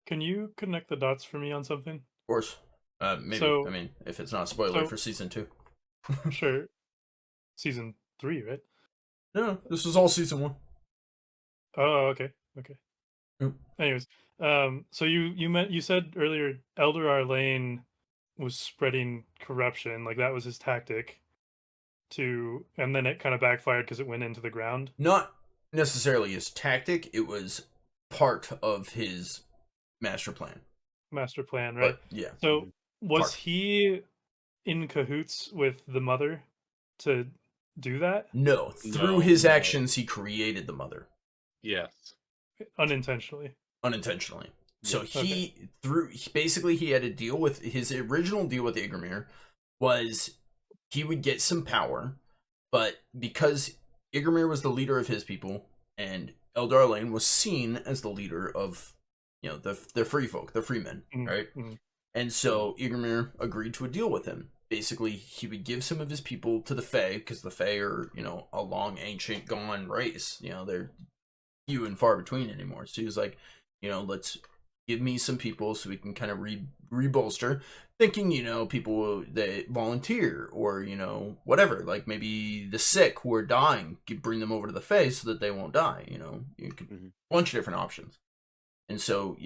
Can you connect the dots for me on something? Of course. Maybe. So- I mean, if it's not a spoiler for season 2. Sure. Season 3, right? No, this was all season 1. Oh, okay. Yep. Anyways, so you said earlier Eldar Lane was spreading corruption, like that was his tactic and then it kind of backfired because it went into the ground. Not necessarily his tactic, it was part of his master plan. Master plan, right? But, yeah. So was Part. he in cahoots with the mother to do that? No, through No, his no. actions, he created the mother. Yes. Unintentionally. Unintentionally. So Okay. he had a deal with his original deal with Igramir was he would get some power, but because Igramir was the leader of his people and Eldar Lane was seen as the leader of the free folk, the free men, right? Mhm. And so Igramir agreed to a deal with him. Basically, he would give some of his people to the Fae, because the Fae are, a long, ancient, gone race. They're few and far between anymore. So he was like, let's give me some people so we can kind of rebolster. Thinking, people that volunteer or, whatever. Like maybe the sick who are dying, bring them over to the Fae so that they won't die. You could bunch of different options. And so,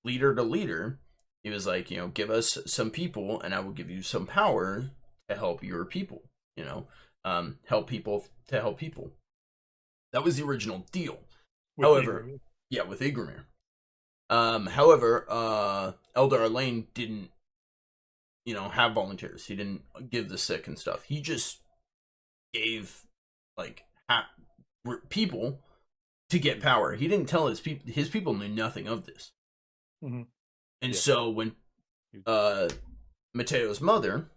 leader to leader, he was like, give us some people and I will give you some power to help your people, help people to help people. That was the original deal. With However, Igramir. yeah, with Igramir. However, Eldar Lane didn't, have volunteers. He didn't give the sick and stuff. He just gave, like, people to get power. He didn't tell his people. His people knew nothing of this. Mhm. And Yeah. so when Mateo's mother,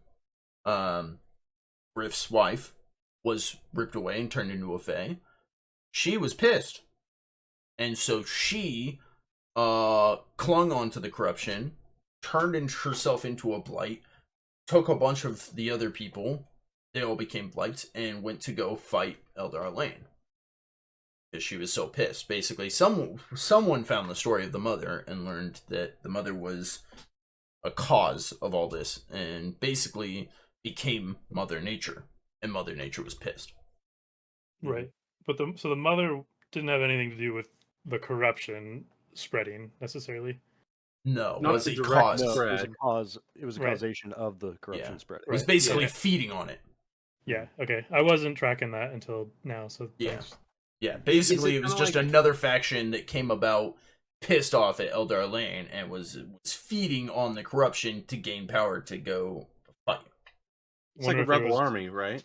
Riff's wife, was ripped away and turned into a Fae, she was pissed. And so she clung onto the corruption, turned herself into a blight, took a bunch of the other people, they all became blights, and went to go fight Eldar Lane. Because she was so pissed. Basically, someone found the story of the mother and learned that the mother was a cause of all this. And basically, became Mother Nature, and Mother Nature was pissed. Right. But the mother didn't have anything to do with the corruption spreading necessarily. No, Not was the a direct cause. No, spread. it was a Right. causation of the corruption Yeah. spreading. It was Right. basically Okay. feeding on it. Yeah, okay. I wasn't tracking that until now, so Yeah. thanks. Yeah, basically it it was kinda just like- another faction that came about pissed off at Eldar Lane and was feeding on the corruption to gain power to go fight. It's like Wonder a if there rebel was- army, right?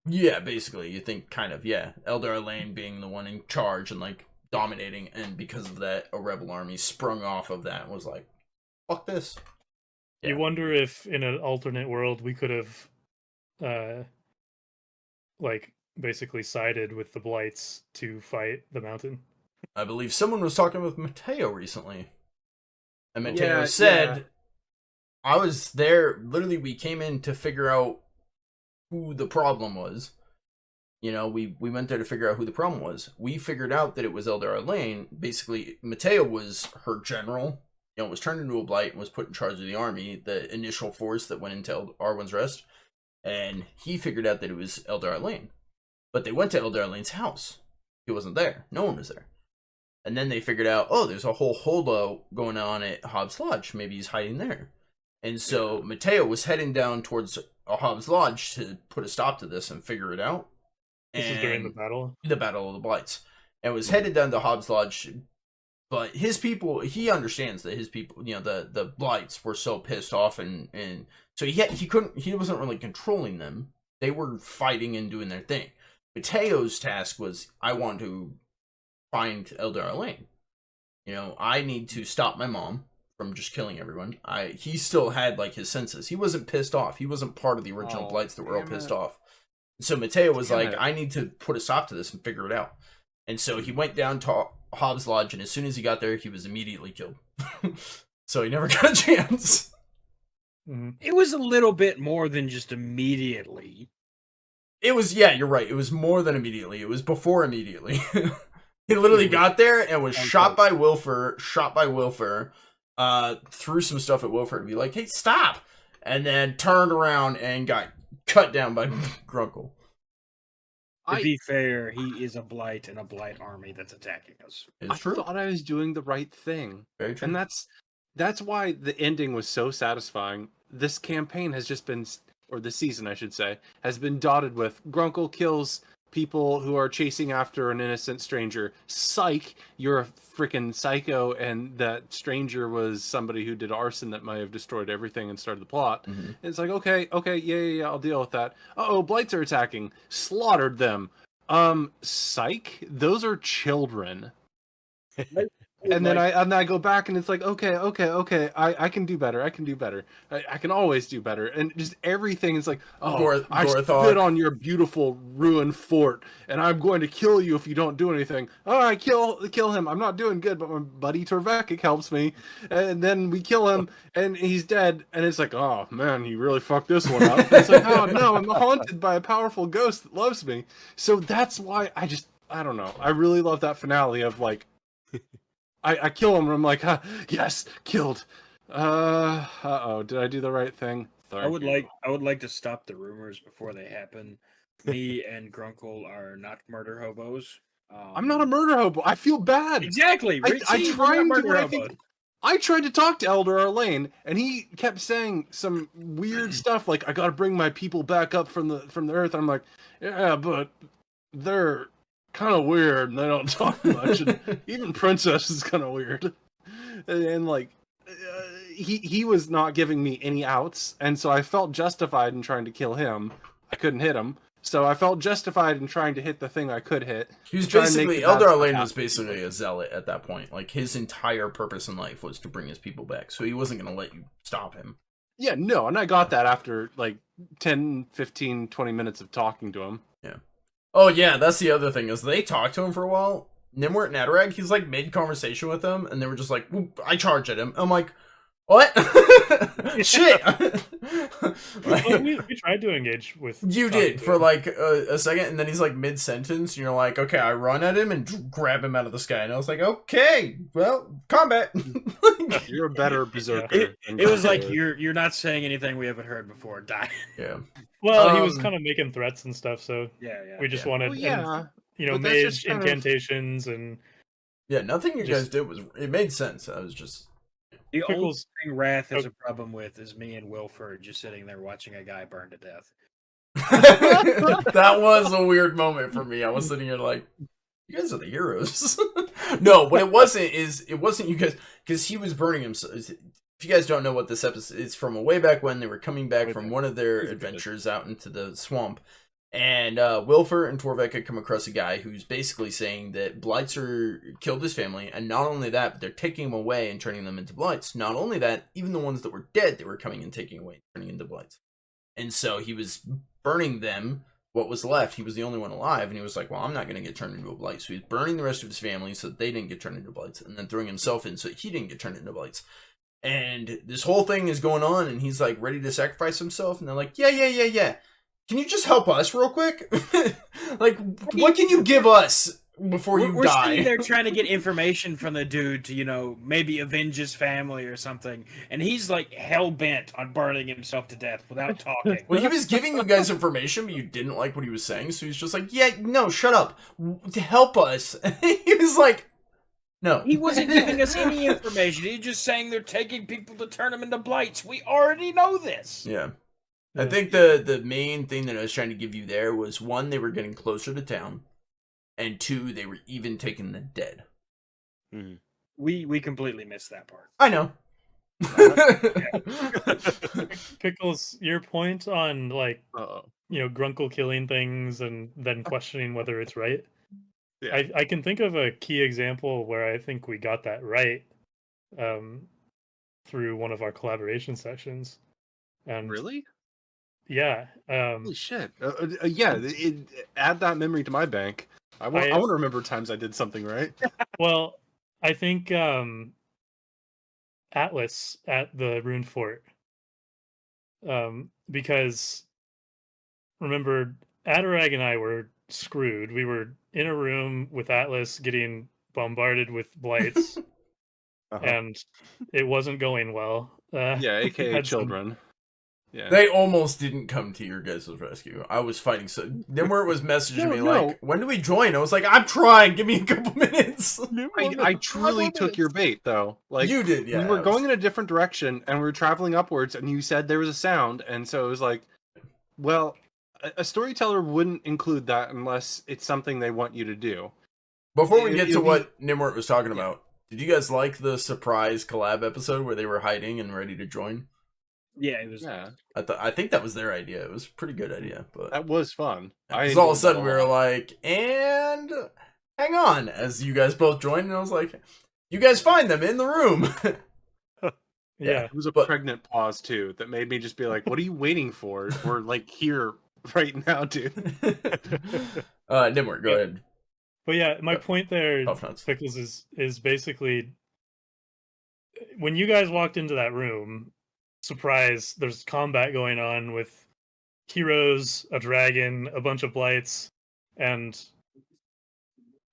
Yeah, basically, you think kind of, yeah. Eldar Lane being the one in charge and, like, dominating, and because of that, a rebel army sprung off of that and was like, fuck this. You Yeah. wonder if in an alternate world we could have like basically sided with the blights to fight the mountain. I believe someone was talking with Mateo recently. And Mateo Yeah, said, yeah. I was there, literally we came in to figure out who the problem was. You know, we went there to figure out who the problem was. We figured out that it was Eldar Lane. Basically, Mateo was her general, you know, was turned into a blight and was put in charge of the army, the initial force that went into Arwen's Rest. And he figured out that it was Eldar Lane. But they went to Eldar Lane's house. He wasn't there. No one was there. And then they figured out, oh, there's a whole holdout going on at Hobbs Lodge. Maybe he's hiding there. And so Mateo was heading down towards a Hobbs Lodge to put a stop to this and figure it out. This is during the battle. The Battle of the Blights. And was headed down to Hobbs Lodge. But his people, he understands that his people, you know, the Blights were so pissed off, and so he wasn't really controlling them. They were fighting and doing their thing. Mateo's task was, I want to find Eldar Lane. You know, I need to stop my mom from just killing everyone. He still had like his senses. He wasn't pissed off. He wasn't part of the original Blights that were all pissed off. So Mateo was like, I need to put a stop to this and figure it out. And so he went down to Hobbs Lodge, and as soon as he got there, he was immediately killed. So he never got a chance. Mm-hmm. It was a little bit more than just immediately. It was, yeah, you're right. It was more than immediately. It was before immediately. He literally got there and was shot by Wilfer, threw some stuff at Wilfer to be like, hey, stop! And then turned around and got cut down by Grunkle. To be fair, he is a blight in a blight army that's attacking us. It's true. I thought I was doing the right thing. Very true. And that's why the ending was so satisfying. This campaign has just been, or the season I should say, has been dotted with Grunkle kills people who are chasing after an innocent stranger. Psych, you're a freaking psycho, and that stranger was somebody who did arson that might have destroyed everything and started the plot. Mm-hmm. And it's like, okay, yeah, I'll deal with that. Uh-oh, blights are attacking. Slaughtered them. Psych, those are children. And then I go back and it's like, okay, I can do better. I can always do better. And just everything is like, oh, I spit on your beautiful ruined fort, and I'm going to kill you if you don't do anything. All right, kill him. I'm not doing good, but my buddy Torvekik helps me. And then we kill him, and he's dead. And it's like, oh man, you really fucked this one up. It's like, oh no, I'm haunted by a powerful ghost that loves me. So that's why I don't know. I really love that finale of like, I kill him and I'm like, yes, killed. Did I do the right thing? I would like to stop the rumors before they happen. Me and Grunkle are not murder hobos. I'm not a murder hobo. I feel bad. Exactly. I tried to talk to Eldar Lane, and he kept saying some weird stuff like, I gotta bring my people back up from the earth. And I'm like, yeah, but they're kind of weird and they don't talk much, and even Princess is kind of weird, and like he was not giving me any outs, and so I felt justified in trying to kill him. I couldn't hit him, so I felt justified in trying to hit the thing I could hit. He was basically, Eldar Lane was basically a zealot at that point. Like, his entire purpose in life was to bring his people back, so he wasn't going to let you stop him. Yeah, no, and I got that after like 10, 15, 20 minutes of talking to him. Yeah. Oh yeah, that's the other thing, is they talked to him for a while. Nimwort and Adarag, he's like mid conversation with them, and they were just like, I charged at him. I'm like, What? Shit. Well, we tried to engage with. You did for like a second, and then he's like mid-sentence, and you're like, okay, I run at him and grab him out of the sky, and I was like, okay, well, combat. You're a better berserker. It was like you're not saying anything we haven't heard before. Die. Yeah. Well, he was kind of making threats and stuff, so Yeah. we just wanted, Well, yeah. and, but that's just mage kind of- incantations and. Yeah, nothing you guys Just- did it made sense. I was just. The only Pickles. thing Wrath has a problem with is me and Wilford just sitting there watching a guy burn to death. That was a weird moment for me. I was sitting here like, you guys are the heroes. No, what it wasn't you guys, because he was burning himself. If you guys don't know what this episode is, from a way back when they were coming back from one of their adventures out into the swamp, and Wilford and Torvek had come across a guy who's basically saying that blights killed his family, and not only that, but they're taking them away and turning them into blights. Not only that, even the ones that were dead, they were coming and taking away, turning into blights. And so he was burning them. What was left, he was the only one alive, and he was like, well, I'm not going to get turned into a blight. So he's burning the rest of his family so that they didn't get turned into blights, and then throwing himself in so that he didn't get turned into blights. And this whole thing is going on, and he's like ready to sacrifice himself, and they're like, yeah. Can you just help us real quick? Like, what can you give us before you We're die? sitting there trying to get information from the dude to, maybe avenge his family or something, and he's like hell bent on burning himself to death without talking. Well, he was giving you guys information, but you didn't like what he was saying, so he's just like, yeah, no, shut up. To help us. He was like, no. He wasn't giving us any information. He was just saying they're taking people to turn them into blights. We already know this. Yeah. I think the main thing that I was trying to give you there was, one, they were getting closer to town, and two, they were even taking the dead. Mhm. We completely missed that part. I know. Pickles, your point on Uh-oh. Grunkle killing things and then questioning whether it's right. Yeah. I can think of a key example where I think we got that right through one of our collaboration sessions. And Really? yeah. Holy shit. Yeah, add that memory to my bank. I want to remember times I did something right. Well, I think Atlas at the Rune Fort. Because remember, Adarag and I were screwed. We were in a room with Atlas getting bombarded with blights, and it wasn't going well. Yeah, aka had some- children. Yeah. They almost didn't come to your guys' rescue. I was fighting so. Nimwort was messaging me like, when do we join? I was like, I'm trying. Give me a couple minutes. I truly took your bait, though. Like, You did, yeah. we were going in a different direction, and we were traveling upwards, and you said there was a sound, and so it was like, well, a storyteller wouldn't include that unless it's something they want you to do. Before we get to what Nimwort was talking about, did you guys like the surprise collab episode where they were hiding and ready to join? Yeah, it was. Yeah, I think that was their idea. It was a pretty good idea, but that was fun. because all of a sudden we were like, and hang on, as you guys both joined, and I was like, you guys find them in the room. Yeah. It was a pregnant pause too that made me just be like, "What are you waiting for? We're like here right now, dude." Nimwort, go ahead. But yeah, my point there, Tough nuts. Pickles, is basically when you guys walked into that room, surprise, there's combat going on with heroes, a dragon, a bunch of blights, and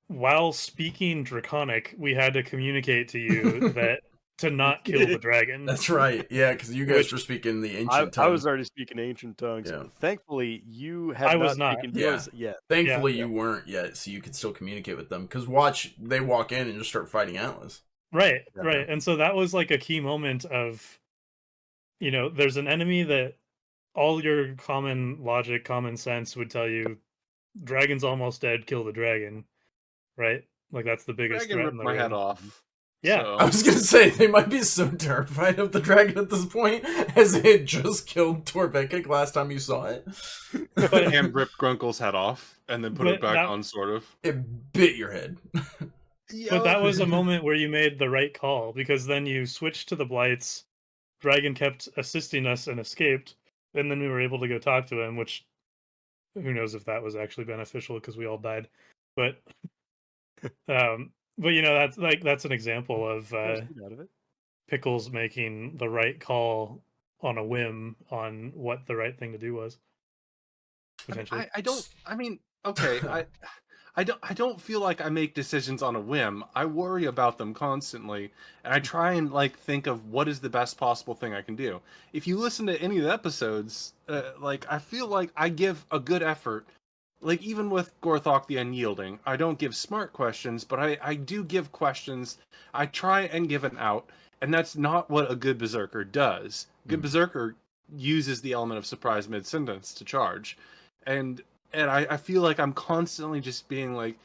while speaking Draconic, we had to communicate to you that to not kill the dragon. That's right. Yeah, because you guys were speaking the ancient tongue. I was already speaking ancient tongues. Yeah. Thankfully, you had I was not. speaken Yeah. yours yet. Thankfully, Yeah. you weren't yet, so you could still communicate with them. Because watch, they walk in and just start fighting Atlas. Right, Yeah. right. And so that was like a key moment of, there's an enemy that all your common logic, common sense would tell you, dragon's almost dead, kill the dragon. Right? Like that's the biggest Dragon threat ripped in the my room. head off. Yeah. So- I was gonna say they might be so terrified of the dragon at this point, as it had just killed Torbekic last time you saw it. and ripped Grunkle's head off and then put it But back that- on, sort of. It bit your head. But that was a moment where you made the right call, because then you switched to the blights, dragon kept assisting us and escaped, and then we were able to go talk to him, which who knows if that was actually beneficial because we all died. But that's an example of Out of it. Pickles making the right call on a whim on what the right thing to do was. Potentially. I don't. I mean, okay. I don't feel like I make decisions on a whim. I worry about them constantly, and I try and like think of what is the best possible thing I can do. If you listen to any of the episodes, like I feel like I give a good effort. Like even with Gorthok the Unyielding, I don't give smart questions, but I do give questions. I try and give an out, and that's not what a good berserker does. Good berserker uses the element of surprise mid sentence to charge, and I feel like I'm constantly just being like,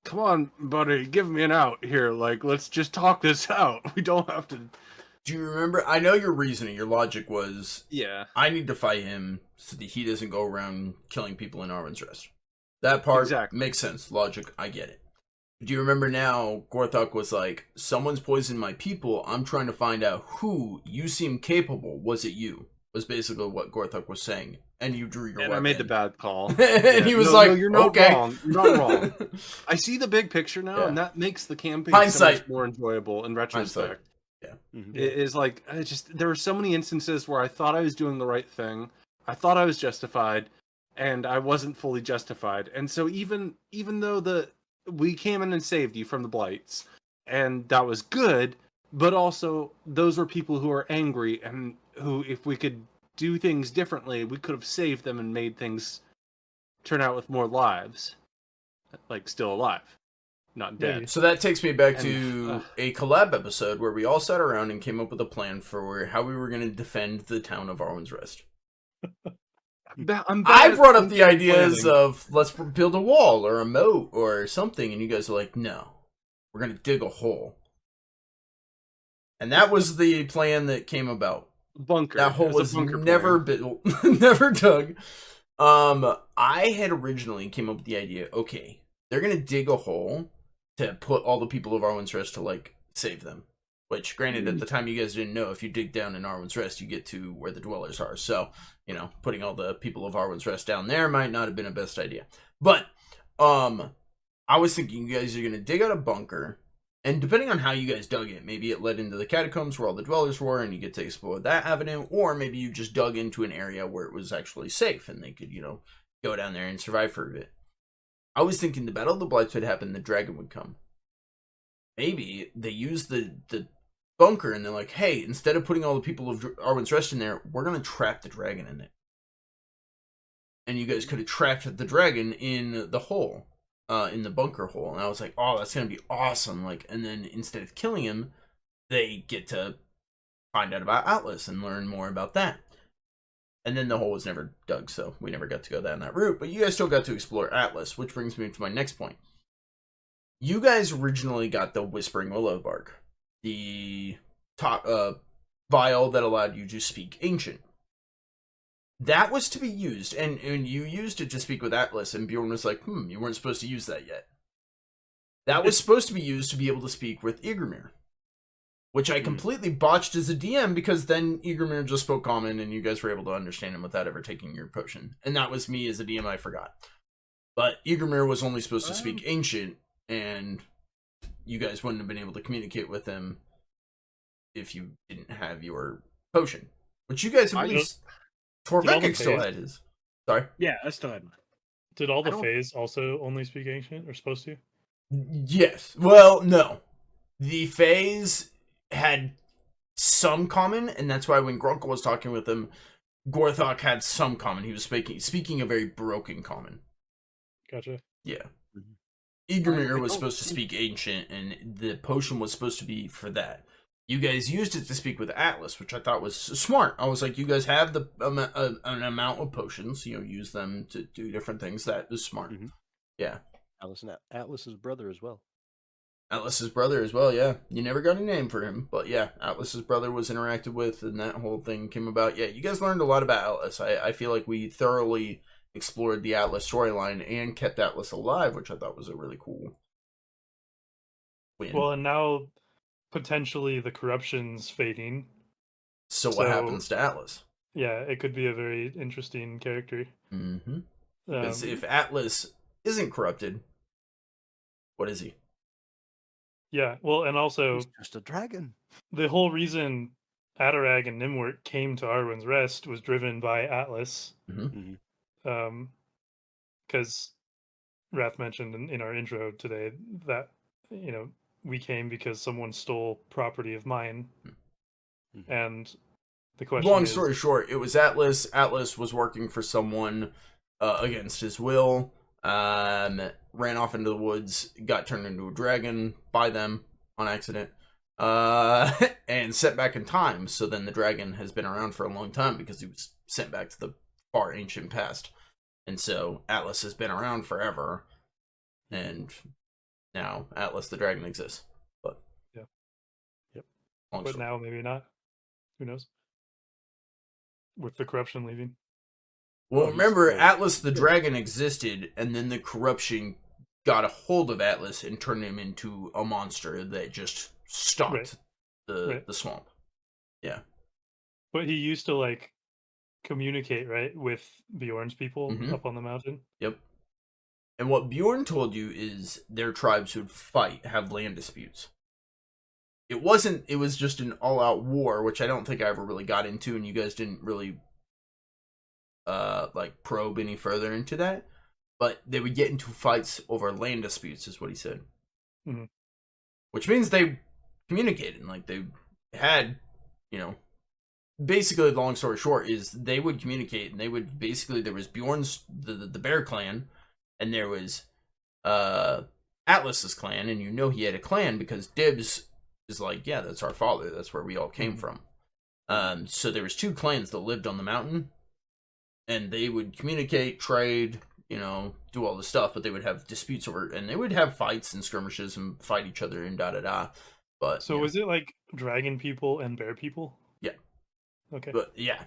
come on, buddy, give me an out here. Like, let's just talk this out. We don't have to. Do you remember? I know your reasoning, your logic was, Yeah. I need to fight him so that he doesn't go around killing people in Arwen's Rest. That part Exactly. makes sense. Logic, I get it. Do you remember now, Gorthok was like, someone's poisoned my people. I'm trying to find out who. You seem capable. Was it you? Was basically what Gorthok was saying. And you drew your And weapon. I made the bad call. And he was like, no, you're not okay. wrong. You're not wrong. I see the big picture now, Yeah. and that makes the campaign Hindsight. so much more enjoyable in retrospect. Yeah. Mhm. It is like, there were so many instances where I thought I was doing the right thing. I thought I was justified, and I wasn't fully justified. And so even though we came in and saved you from the blights, and that was good, but also those were people who are angry and who, if we could do things differently, we could have saved them and made things turn out with more lives, like still alive, not dead. Maybe. So that takes me back And, to a collab episode where we all sat around and came up with a plan for how we were going to defend the town of Arwen's Rest. I'm bad I at brought up the ideas planning. of let's build a wall or a moat or something, and you guys are like, no, we're going to dig a hole. And that was the plan that came about. bunker. That hole It a was bunker never plan. built, never dug. I had originally came up with the idea, okay, they're going to dig a hole to put all the people of Arwen's Rest to, like, save them. Which, granted, at the time you guys didn't know, if you dig down in Arwen's Rest, you get to where the dwellers are. So, you know, putting all the people of Arwen's Rest down there might not have been a best idea. But, I was thinking you guys are going to dig out a bunker, and depending on how you guys dug it, maybe it led into the catacombs where all the dwellers were, and you get to explore that avenue, or maybe you just dug into an area where it was actually safe, and they could, you know, go down there and survive for a bit. I was thinking the Battle of the Blights would happen, the dragon would come. Maybe they use the bunker, and they're like, hey, instead of putting all the people of Arwen's Rest in there, we're going to trap the dragon in it. And you guys could have trapped the dragon in the hole. In the bunker hole, and I was like, oh, that's gonna be awesome. Like, and then instead of killing him, they get to find out about Atlas and learn more about that. And then the hole was never dug, so we never got to go down that route, but you guys still got to explore Atlas, which brings me to my next point. You guys originally got the Whispering Willow bark, the top vial that allowed you to speak Ancient. That was to be used, and you used it to speak with Atlas, and Bjorn was like, you weren't supposed to use that yet. That was supposed to be used to be able to speak with Igermir, which I completely botched as a DM, because then Igermir just spoke Common, and you guys were able to understand him without ever taking your potion. And that was me as a DM, I forgot. But Igermir was only supposed to speak Ancient, and you guys wouldn't have been able to communicate with him if you didn't have your potion. Which you guys have released. Torvekik still had his. Sorry? Yeah, I still had mine. Did all the don't- Fays also only speak Ancient, or supposed to? Yes. Well, no. The Fays had some common, and that's why when Grunkle was talking with him, Gorthok had some common. He was speaking a very broken common. Gotcha. Yeah. I Igermir was don't supposed to speak Ancient, and the potion was supposed to be for that. You guys used it to speak with Atlas, which I thought was smart. I was like, you guys have the an amount of potions, you know, use them to do different things. That was smart. Mhm. Yeah. Atlas's brother as well. Atlas's brother as well, yeah. You never got a name for him, but yeah, Atlas's brother was interacted with, and that whole thing came about. Yeah, you guys learned a lot about Atlas. I feel like we thoroughly explored the Atlas storyline and kept Atlas alive, which I thought was a really cool win. Well, and now potentially the corruption's fading. So what so- happens to Atlas? Yeah, it could be a very interesting character. Mm-hmm. Because Um, if Atlas isn't corrupted, what is he? Yeah, well, and also He's just a dragon. the whole reason Adarag and Nimwort came to Arwen's Rest was driven by Atlas. Mm-hmm. Because Wrath mentioned in our intro today that, you know, we came because someone stole property of mine. Mm-hmm. And the question Long is... story short, it was Atlas. Atlas was working for someone against his will, ran off into the woods, got turned into a dragon by them on accident, and sent back in time. So then the dragon has been around for a long time because he was sent back to the far ancient past. And so Atlas has been around forever, and now Atlas the dragon exists. But yeah, yep. But now maybe not. Who knows? With the corruption leaving. Well, remember, Atlas the dragon existed, and then the corruption got a hold of Atlas and turned him into a monster that just stopped the swamp. Yeah. But he used to, like, communicate, right, with Bjorn's people up on the mountain. Yep. And what Bjorn told you is their tribes who'd fight have land disputes. It was just an all-out war, which I don't think I ever really got into, and you guys didn't really like probe any further into that. But they would get into fights over land disputes, is what he said. Mm-hmm. Which means they communicated, like they had, you know, basically the long story short is they would communicate, and they would basically, there was Bjorn's the Bear clan, and there was Atlas's clan, and you know he had a clan because Dibs is like, yeah, that's our father, that's where we all came from. So there was two clans that lived on the mountain, and they would communicate, trade, you know, do all the stuff, but they would have disputes over, and they would have fights and skirmishes and fight each other and da-da-da. But so was it like dragon people and bear people? Yeah. Okay. But yeah.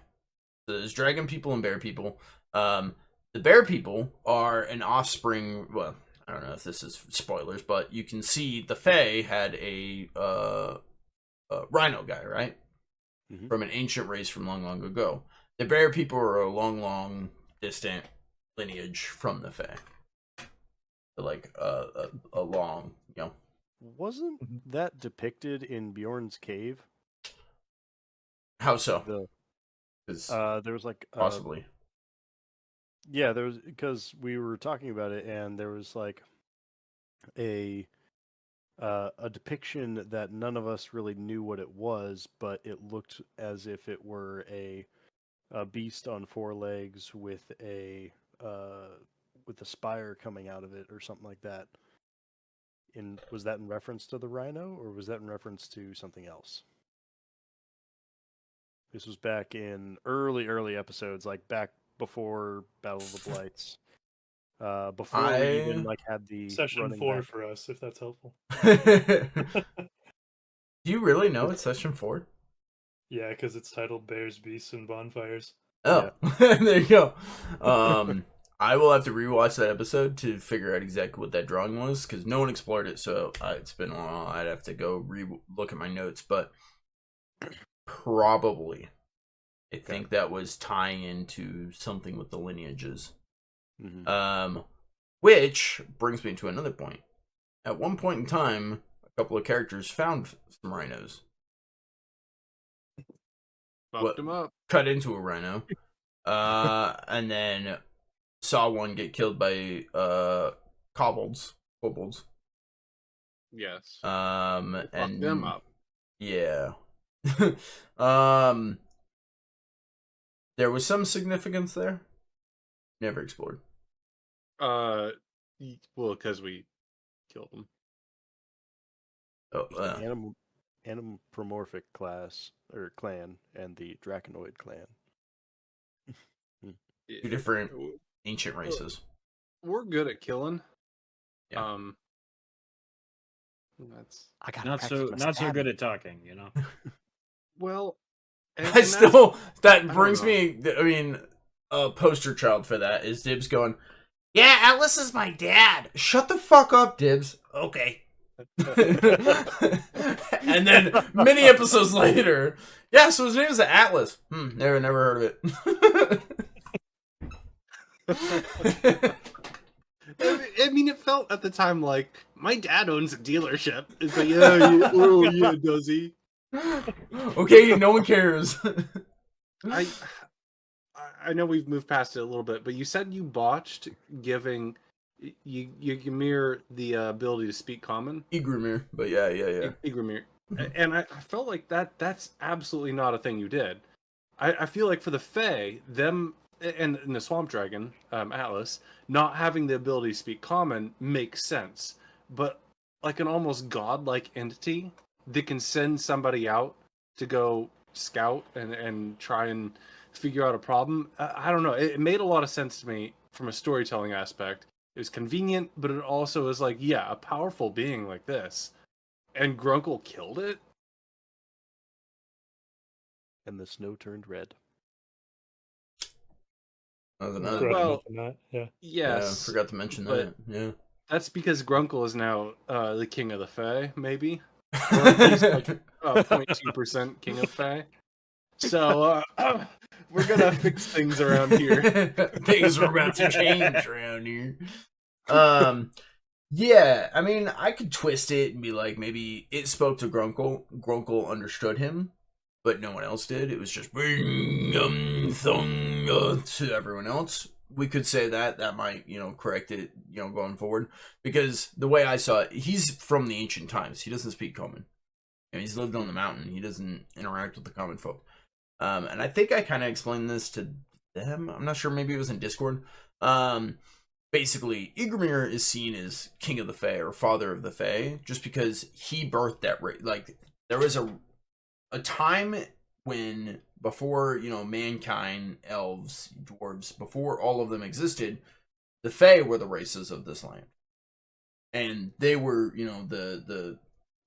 So there's dragon people and bear people. The bear people are an offspring, well, I don't know if this is spoilers, but you can see the Fae had a rhino guy, right? Mm-hmm. From an ancient race from long, long ago. The bear people are a long, long, distant lineage from the Fae. So like a long, you know. Wasn't that depicted in Bjorn's cave? How so? There was like possibly. Yeah, there was, because we were talking about it, and there was like a depiction that none of us really knew what it was, but it looked as if it were a beast on four legs with a spire coming out of it or something like that. Was that in reference to the rhino, or was that in reference to something else? This was back in early episodes, like back before Battle of the Blights. Before we even like had the session 4 for us, if that's helpful. Do you really know it's session 4? Yeah, because it's titled Bears, Beasts, and Bonfires. Oh, yeah. There you go. I will have to rewatch that episode to figure out exactly what that drawing was, because no one explored it, so it's been a while. I'd have to go look at my notes, but probably I think that was tying into something with the lineages. Mm-hmm. Which brings me to another point. At one point in time, a couple of characters found some rhinos. Fucked them up. Cut into a rhino. And then saw one get killed by kobolds. Yes. And fucked them up. Yeah. There was some significance there. Never explored. Well, because we killed them. Oh, Animorphic class or clan and the Draconoid clan. Two different ancient races. We're good at killing. Yeah. That's not so good at talking, you know. Well, that brings me. I mean, a poster child for that is Dibs going, "Yeah, Atlas is my dad." Shut the fuck up, Dibs. Okay. And then many episodes later, yeah, so his name is Atlas. Never heard of it. I mean, it felt at the time like my dad owns a dealership. It's like, oh yeah, does he? Okay, no one cares. I know we've moved past it a little bit, but you said you botched giving Ygrimmar the ability to speak common. Igrumir, but yeah. Ygrimmar. And I felt like that's absolutely not a thing you did. I feel like for the Fae, them and the Swamp Dragon, Atlas, not having the ability to speak common makes sense. But like an almost godlike entity that can send somebody out to go scout and try and figure out a problem, I don't know. It made a lot of sense to me from a storytelling aspect. It was convenient, but it also was like, yeah, a powerful being like this. And Grunkle killed it? And the snow turned red. That was Forgot another. to Well, mention that, yeah. Yes. Yeah, forgot to mention that. Yeah. That's because Grunkle is now the king of the Fae, maybe? Or at least like 0.2% king of Fae. So we're gonna fix things around here. Things are about to change around here. Yeah, I mean, I could twist it and be like, maybe it spoke to Grunkle. Grunkle understood him, but no one else did. It was just to everyone else. We could say that might, correct it, going forward. Because the way I saw it, he's from the ancient times. He doesn't speak common. He's lived on the mountain. He doesn't interact with the common folk. And I think I kind of explained this to them. I'm not sure. Maybe it was in Discord. Basically, Ygrimmar is seen as king of the Fae or father of the Fae just because he birthed that race. Like, there was a time when, before, mankind, elves, dwarves, before all of them existed, the Fae were the races of this land. And they were, the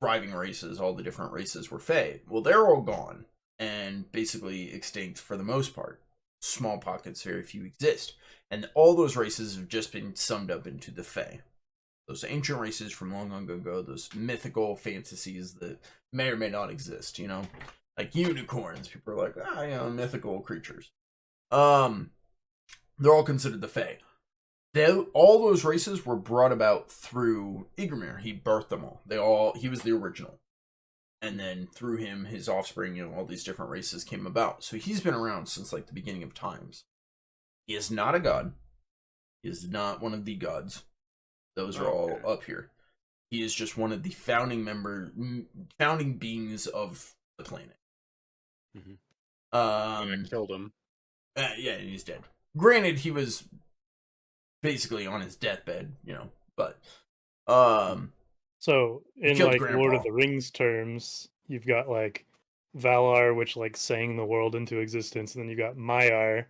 thriving races, all the different races were Fae. Well, they're all gone and basically extinct for the most part. Small pockets, very few exist. And all those races have just been summed up into the Fae. Those ancient races from long, long ago, those mythical fantasies that may or may not exist, like unicorns. People are like, mythical creatures. They're all considered the Fae. All those races were brought about through Ygrimmar. He birthed them all. He was the original. And then through him, his offspring, all these different races came about. So he's been around since like the beginning of times. He is not a god. He is not one of the gods. Those are all up here. He is just one of the founding beings of the planet. Mm-hmm. I killed him. Yeah, and he's dead. Granted, he was basically on his deathbed, but So in killed like Grandpa. Lord of the Rings terms, you've got like Valar, which like sang the world into existence, and then you got Maiar,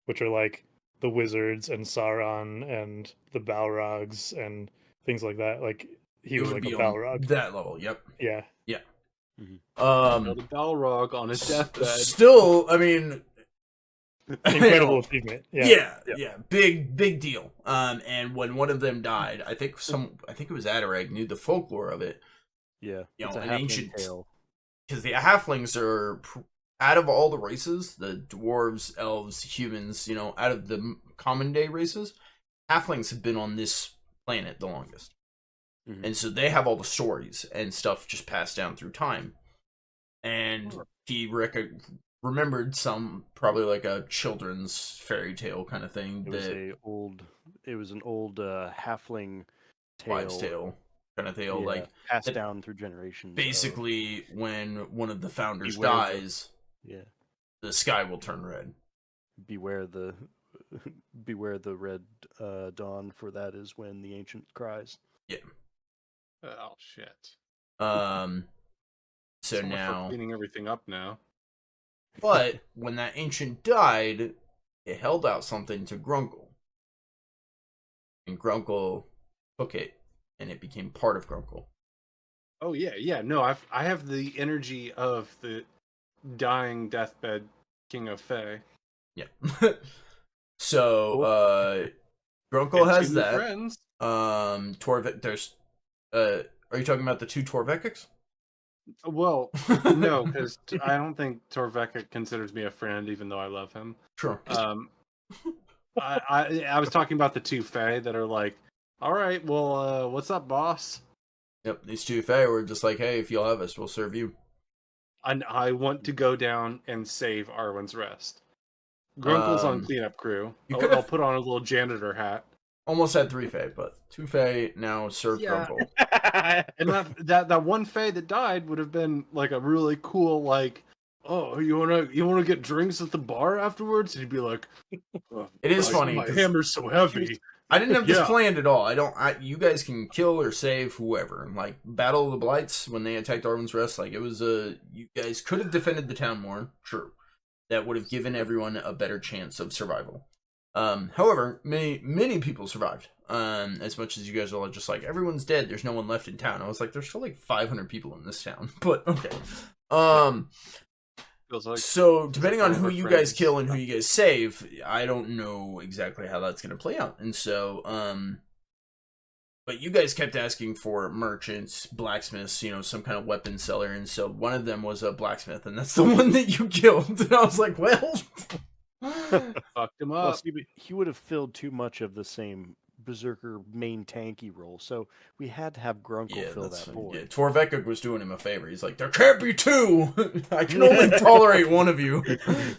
which are like the wizards, and Sauron and the Balrogs and things like that. Like he was like a Balrog. That level, yep. Yeah. Yeah. Mm-hmm. The Balrog on his deathbed. Still, I mean, incredible achievement. Yeah. Big deal. And when one of them died, I think it was Adarag knew the folklore of it. Yeah, it's an ancient tale. Because the halflings are, out of all the races, the dwarves, elves, humans, out of the common day races, halflings have been on this planet the longest. Mm-hmm. And so they have all the stories and stuff just passed down through time. And he remembered some, probably like a children's fairy tale kind of thing. It was an old halfling tale. Wives' tale kind of tale, like passed down through generations. Basically, when one of the founders dies, the sky will turn red. Beware the red dawn, for that is when the ancient cries. Yeah. Oh shit. So now cleaning everything up now. But when that ancient died, it held out something to Grunkle, and Grunkle took it, and it became part of Grunkle. Oh yeah. No, I have the energy of the dying deathbed King of Fae. Yeah. So Grunkle has that. Friends. Torvik. There's. Are you talking about the two Torvekics? Well, no, because I don't think Torvekik considers me a friend, even though I love him. Sure. I was talking about the two Fae that are like All right, well, what's up, boss? Yep, these two Fae were just like, hey, if you'll have us, we'll serve you. And I want to go down and save Arwen's Rest. Grunkle's on cleanup crew. I'll put on a little janitor hat. Almost had 3 Fae, but 2 Fae now serve Grunkle. And that one Fae that died would have been like a really cool, like, oh, you wanna get drinks at the bar afterwards? And he'd be like, oh, It is funny. My hammer's so heavy. I didn't have this planned at all. You guys can kill or save whoever. Like Battle of the Blights, when they attacked Arwen's Rest, like it was you guys could have defended the town more. True, that would have given everyone a better chance of survival. However, many people survived. As much as you guys are all just like, everyone's dead, there's no one left in town. I was like, there's still like 500 people in this town. But okay. So depending on who you guys kill and who you guys save, I don't know exactly how that's going to play out. And so, but you guys kept asking for merchants, blacksmiths, some kind of weapon seller. And so one of them was a blacksmith, and that's the one that you killed. And I was like, well, fucked him up. Well, see, but he would have filled too much of the same berserker main tanky role, so we had to have Grunkle fill that void. Yeah, Torvekuk was doing him a favor. He's like, there can't be two. I can only tolerate one of you. I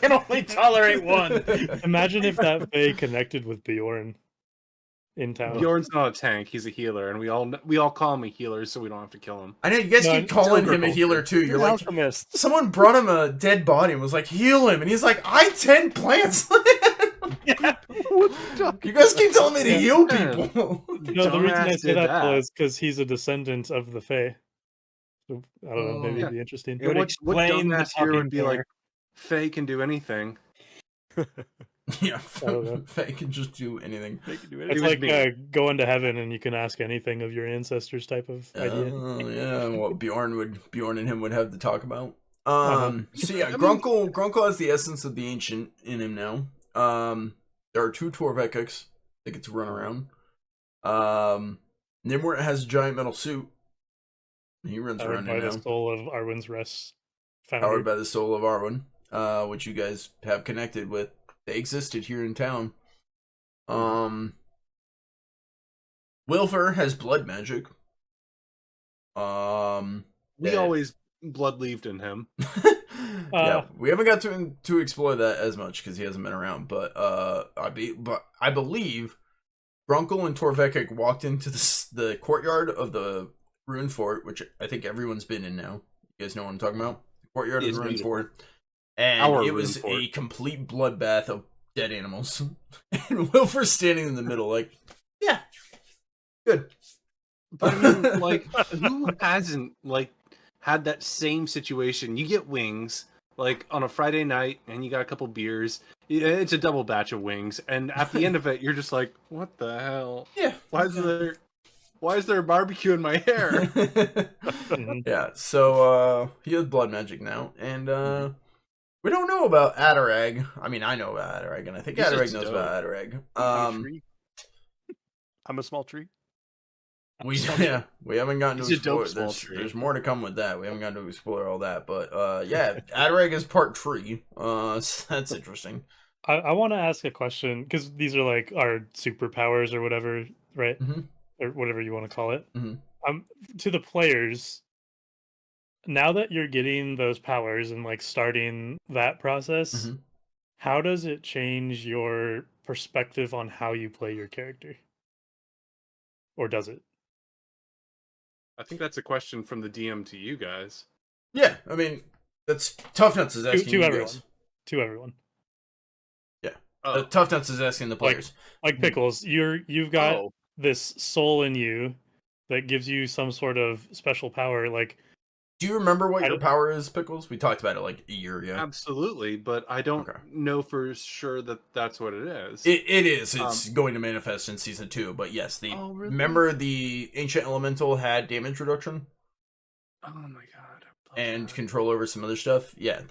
can only tolerate one. Imagine if that Fae connected with Bjorn in town. Bjorn's not a tank; he's a healer, and we all call him a healer, so we don't have to kill him. I know you guys keep calling him a healer too. You're like, alchemist. Someone brought him a dead body and was like, heal him, and he's like, I tend plants. You guys keep telling me to heal people. No, the reason I say that is because he's a descendant of the Fae. So, I don't know, maybe it'd be interesting. It would explain dumbass here would be like, Fae can do anything. Yeah, Fae can just do anything. It's like going to heaven and you can ask anything of your ancestors type of idea. Yeah, what Bjorn and him would have to talk about. So yeah, Grunkle has the essence of the ancient in him now. There are 2 Torvekuks that get to run around. Nimwort has a giant metal suit. He runs around here now. Powered by the soul of Arwen's Rest. Powered by the soul of Arwen, which you guys have connected with. They existed here in town. Wilfer has blood magic. We always blood-leaved in him. Yeah, we haven't got to explore that as much because he hasn't been around. But I believe Grunkle and Torvekuk walked into the courtyard of the ruined fort, which I think everyone's been in now. You guys know what I'm talking about? The courtyard of the ruined fort. And it was a complete bloodbath of dead animals. And Wilfer's standing in the middle like, yeah, good. But I mean, like, who hasn't, like, had that same situation? You get wings, like, on a Friday night, and you got a couple beers. It's a double batch of wings, and at the end of it, you're just like, what the hell? Yeah. Why is there a barbecue in my hair? Yeah, so he has blood magic now, and we don't know about Adarag. I mean, I know about Adarag, and I think Adarag knows about Adarag. I'm a small tree. We haven't gotten to explore. There's more to come with that. We haven't gotten to explore all that, but yeah, Adarag is part tree. So that's interesting. I want to ask a question because these are like our superpowers or whatever, right? Mm-hmm. Or whatever you want to call it. Mm-hmm. To the players, now that you're getting those powers and like starting that process, how does it change your perspective on how you play your character? Or does it? I think that's a question from the DM to you guys. Yeah, I mean, that's Tough Nuts is asking to you everyone. guys. To everyone. Yeah. Tough Nuts is asking the players. Like Pickles, you've got this soul in you that gives you some sort of special power. Like, do you remember what your power is, Pickles? We talked about it like a year ago. Absolutely, but I don't know for sure that that's what it is. It is. It's going to manifest in season 2, but yes, really? Remember the ancient elemental had damage reduction? Oh my god! And control over some other stuff. Yeah,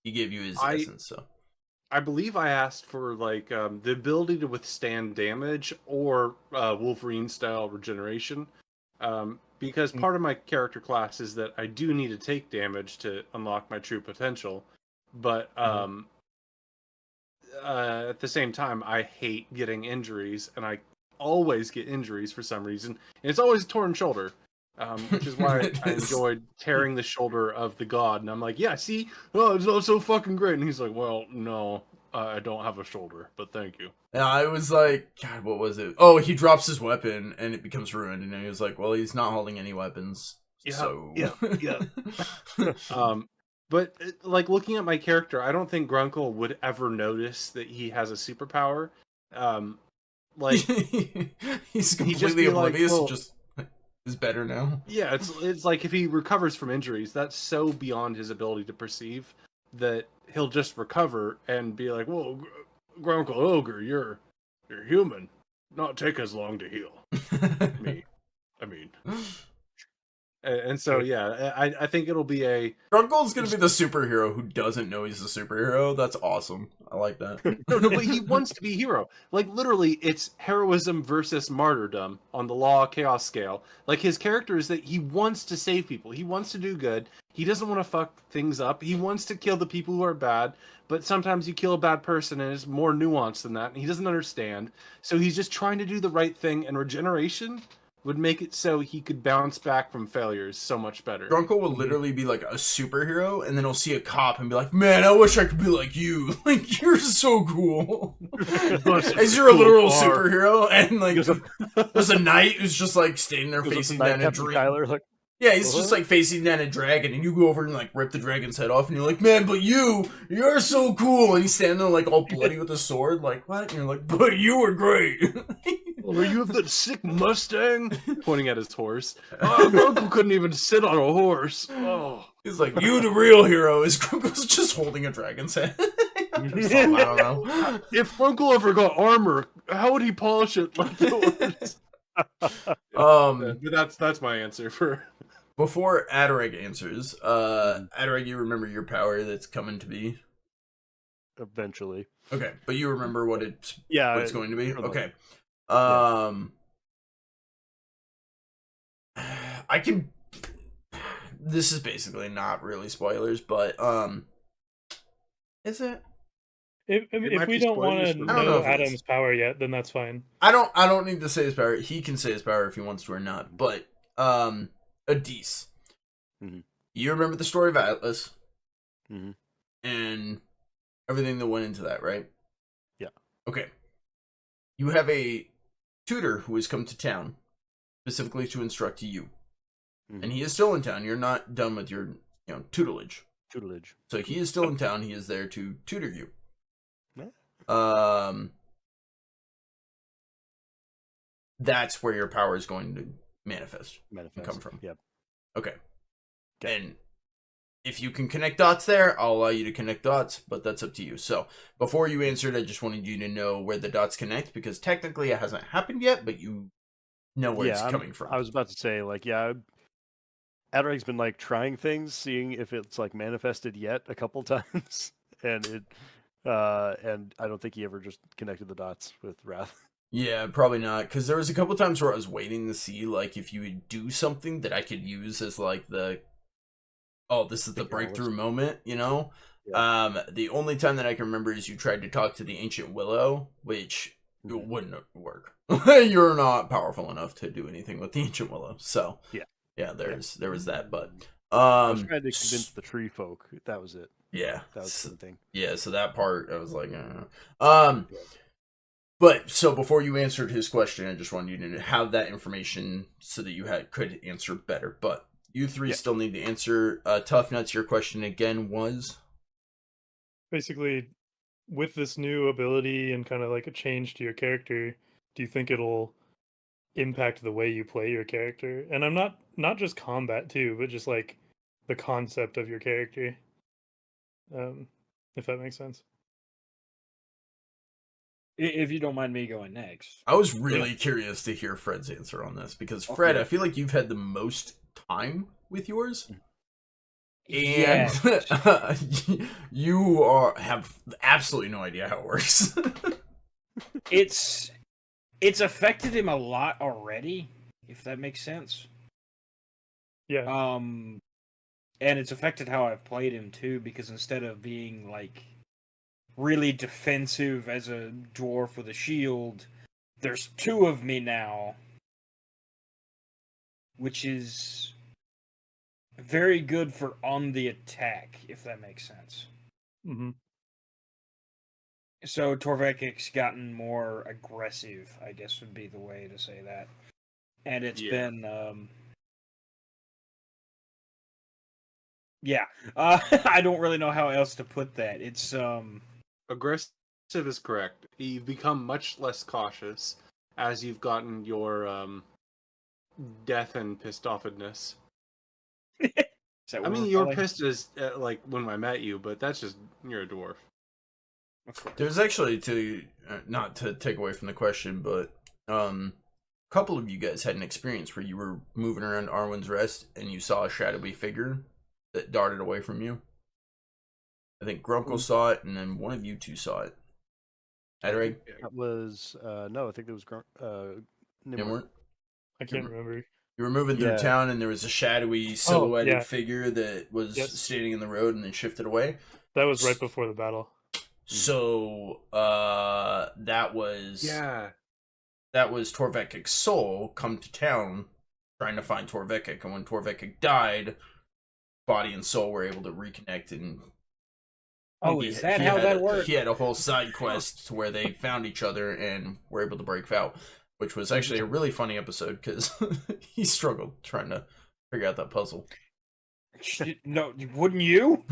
he gave you his essence. So I believe I asked for like the ability to withstand damage or Wolverine style regeneration. Because part of my character class is that I do need to take damage to unlock my true potential, but at the same time, I hate getting injuries, and I always get injuries for some reason. And it's always a torn shoulder, which is why I enjoyed tearing the shoulder of the god. And I'm like, yeah, see? Oh, it's not so fucking great. And he's like, well, no, I don't have a shoulder, but thank you. Yeah, I was like, God, what was it? Oh, he drops his weapon and it becomes ruined, and he was like, well, he's not holding any weapons. Yeah. But like looking at my character, I don't think Grunkle would ever notice that he has a superpower. Like he's he just completely be like, oblivious. well, Just is better now. yeah, it's like if he recovers from injuries, that's so beyond his ability to perceive that he'll just recover and be like, "Well, Grunkle Ogre, you're human. Not take as long to heal." I mean. And so, yeah, I think it'll be a... Grunkle's gonna be the superhero who doesn't know he's a superhero. That's awesome. I like that. No, but he wants to be a hero. Like, literally, it's heroism versus martyrdom on the law chaos scale. Like, his character is that he wants to save people. He wants to do good. He doesn't want to fuck things up. He wants to kill the people who are bad. But sometimes you kill a bad person and it's more nuanced than that. And he doesn't understand. So he's just trying to do the right thing. And regeneration would make it so he could bounce back from failures so much better. Grunkle will literally be like a superhero, and then he'll see a cop and be like, "Man, I wish I could be like you. Like, you're so cool." As you're a literal superhero, and like there's a knight who's just like standing there facing down a dragon. Like, yeah, he's just like facing down a dragon, and you go over and like rip the dragon's head off, and you're like, "Man, but you're so cool." And he's standing there like all bloody with a sword, like what? And you're like, "But you were great." Or you have that sick Mustang? Pointing at his horse. Oh, Grunkle couldn't even sit on a horse. Oh. He's like, "You the real hero." Is Grunkle's just holding a dragon's head? I don't know. If Grunkle ever got armor, how would he polish it like yours? But that's my answer for... Before Adareg answers, Adareg, you remember your power that's coming to be? Eventually. Okay, but you remember what it's going to be? Okay. I can... This is basically not really spoilers, but, is it? If we don't want to know Adam's power yet, then that's fine. I don't need to say his power. He can say his power if he wants to or not, but, Adis. Mm-hmm. You remember the story of Atlas? Mm-hmm. And everything that went into that, right? Yeah. Okay. You have a tutor who has come to town specifically to instruct you. Mm-hmm. And he is still in town. You're not done with your, tutelage. So he is still in town. He is there to tutor you. Yeah. That's where your power is going to manifest and come from. Yep. Okay. And if you can connect dots there, I'll allow you to connect dots, but that's up to you. So before you answered, I just wanted you to know where the dots connect, because technically it hasn't happened yet, but you know where it's coming from. I was about to say, Adareg's been like trying things, seeing if it's like manifested yet a couple times, and and I don't think he ever just connected the dots with Wrath. Yeah, probably not, because there was a couple times where I was waiting to see like if you would do something that I could use as like the, oh, this is the breakthrough moment, Yeah. The only time that I can remember is you tried to talk to the Ancient Willow, which wouldn't work. You're not powerful enough to do anything with the Ancient Willow, so yeah, there was that, but I was trying to convince the tree folk. That was it. Yeah, that was the thing. Yeah, so that part I was like, But so before you answered his question, I just wanted you to have that information so that you could answer better. But you three still need to answer. Tough Nuts, your question again was? Basically, with this new ability and kind of like a change to your character, do you think it'll impact the way you play your character? And I'm not just combat too, but just like the concept of your character. If that makes sense. If you don't mind me going next. I was really curious to hear Fred's answer on this, because Fred, I feel like you've had the most time with yours. And you have absolutely no idea how it works. It's affected him a lot already, if that makes sense. Yeah. And it's affected how I've played him too, because instead of being like really defensive as a dwarf with a shield. There's 2 of me now, which is very good for on the attack, if that makes sense. Mm-hmm. So Torvekic's gotten more aggressive, I guess would be the way to say that. And it's been, I don't really know how else to put that. It's, Aggressive is correct. You've become much less cautious as you've gotten your death and pissed offedness. I mean, you're pissed as like when I met you, but that's just you're a dwarf. There's actually not to take away from the question, but a couple of you guys had an experience where you were moving around Arwen's Rest and you saw a shadowy figure that darted away from you. I think Grunkle saw it, and then one of you two saw it. Adderag? That was no, I think it was Nimward. I can't remember. You were moving through town, and there was a shadowy, silhouetted figure that was standing in the road and then shifted away. That was right before the battle. So that was Torvekic's soul come to town trying to find Torvekic, and when Torvekic died, body and soul were able to reconnect, and is that how that worked? He had a whole side quest to where they found each other and were able to break out, which was actually a really funny episode because he struggled trying to figure out that puzzle. No, wouldn't you?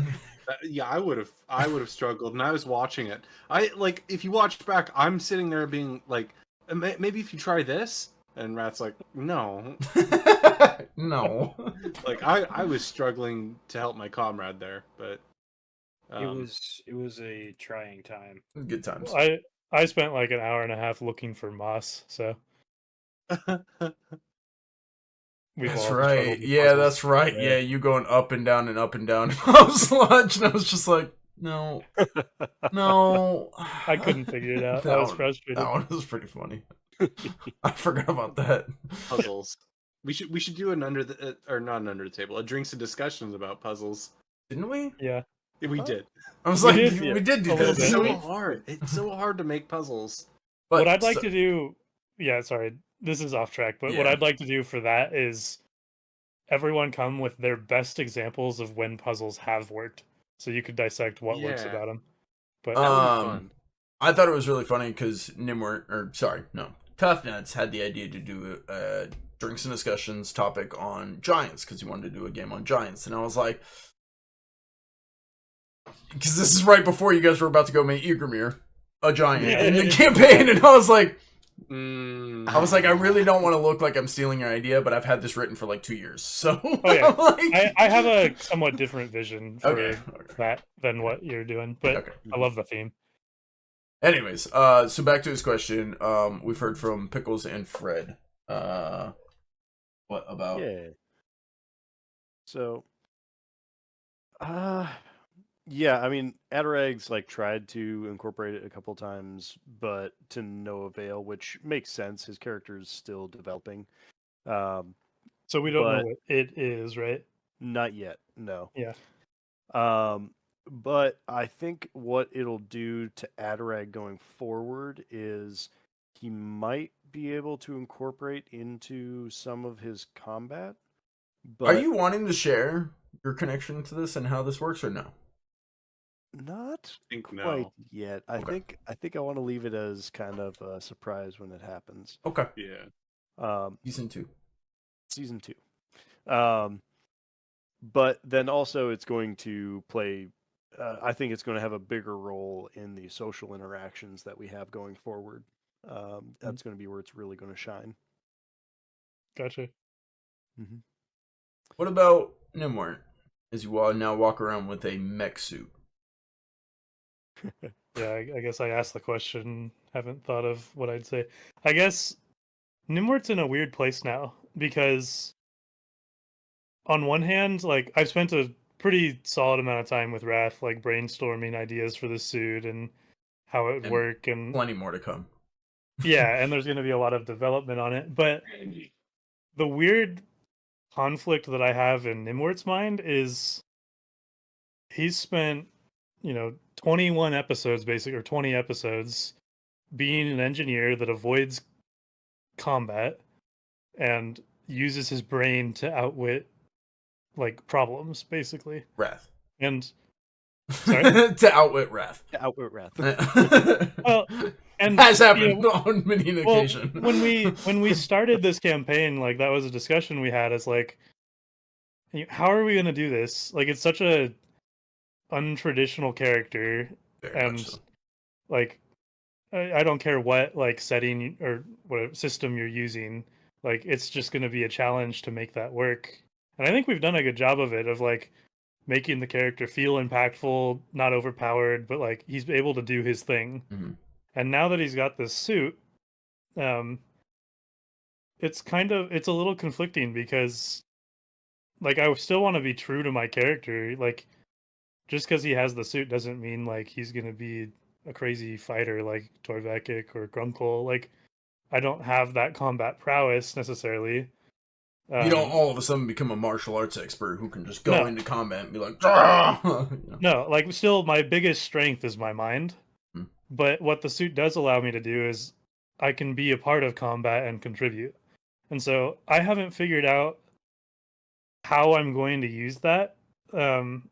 Yeah, I would have struggled, and I was watching it. If you watch back, I'm sitting there being like, maybe if you try this, and Rat's like, no, no. Like I was struggling to help my comrade there, but it was a trying time. Good times. I spent like an hour and a half looking for moss, so. That's right. Yeah, that's right. Yeah, you going up and down and up and down. I was watching. I was just like, no. I couldn't figure it out. I was frustrated. That one was pretty funny. I forgot about that. Puzzles. We should do an not an under the table. A drinks and discussions about puzzles. Didn't we? Yeah. We did. I was like, we did do that. It's so hard. It's so hard to make puzzles. But what I'd like to do, sorry, this is off track, but what I'd like to do for that is everyone come with their best examples of when puzzles have worked, so you could dissect what works about them. But that would be fun. I thought it was really funny because Tough Nuts had the idea to do a drinks and discussions topic on giants because he wanted to do a game on giants, and I was like, because this is right before you guys were about to go make Ygrimmir a giant in the campaign, and I was like, I really don't want to look like I'm stealing your idea, but I've had this written for like 2 years, so I have a somewhat different vision for that than what you're doing, but I love the theme. Anyways, so back to his question. We've heard from Pickles and Fred. What about? Yeah. So, yeah, I mean, Adderag's like tried to incorporate it a couple times, but to no avail, which makes sense. His character is still developing. So we don't know what it is, right? Not yet, no. Yeah. But I think what it'll do to Adderag going forward is he might be able to incorporate into some of his combat. But are you wanting to share your connection to this and how this works, or no? Not quite yet. I think I want to leave it as kind of a surprise when it happens. Okay. Yeah. Season 2. But then also it's going to play. I think it's going to have a bigger role in the social interactions that we have going forward. That's going to be where it's really going to shine. Gotcha. Mm-hmm. What about Nimward? As you now walk around with a mech suit. Yeah, I guess I asked the question. Haven't thought of what I'd say. I guess Nimward's in a weird place now because on one hand, like I've spent a pretty solid amount of time with Wrath, like brainstorming ideas for the suit and how it would work, and plenty more to come. Yeah, and there's going to be a lot of development on it. But the weird conflict that I have in Nimward's mind is he's spent 21 episodes basically, or 20 episodes, being an engineer that avoids combat and uses his brain to outwit like problems basically. Wrath. And sorry? To outwit Wrath. Outwit Wrath. Well, and has happened on many an well, occasion. when we started this campaign, like that was a discussion we had. It's like, how are we going to do this? Like, it's such a untraditional character, Very and much so. like, I don't care what like setting or what system you're using. Like, it's just going to be a challenge to make that work. And I think we've done a good job of it, of like making the character feel impactful, not overpowered, but like he's able to do his thing. Mm-hmm. And now that he's got this suit, it's a little conflicting because like I still want to be true to my character. Like, just because he has the suit doesn't mean like he's gonna be a crazy fighter like Torvekik or Grumkol. Like, I don't have that combat prowess necessarily. You don't all of a sudden become a martial arts expert who can just go No. into combat and be like, "Argh!" No, like still my biggest strength is my mind. Hmm. But what the suit does allow me to do is I can be a part of combat and contribute. And so I haven't figured out how I'm going to use that and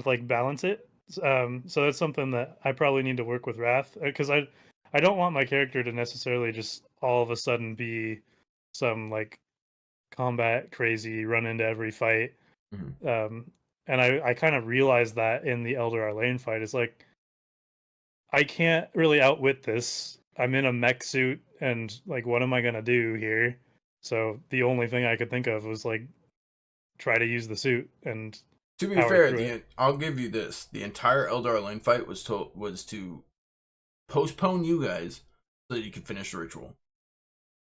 like balance it. So that's something that I probably need to work with Wrath, because I don't want my character to necessarily just all of a sudden be some like combat crazy, run into every fight. Mm-hmm. And I kind of realized that in the Elder Arlane fight. It's like, I can't really outwit this. I'm in a mech suit, and like, what am I gonna do here? So the only thing I could think of was like try to use the suit and To be power fair, through it. I'll give you this: the entire Eldar Lane fight was to postpone you guys so that you could finish the ritual.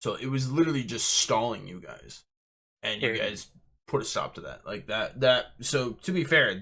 So it was literally just stalling you guys, and you Sure. guys put a stop to that. Like that. So to be fair,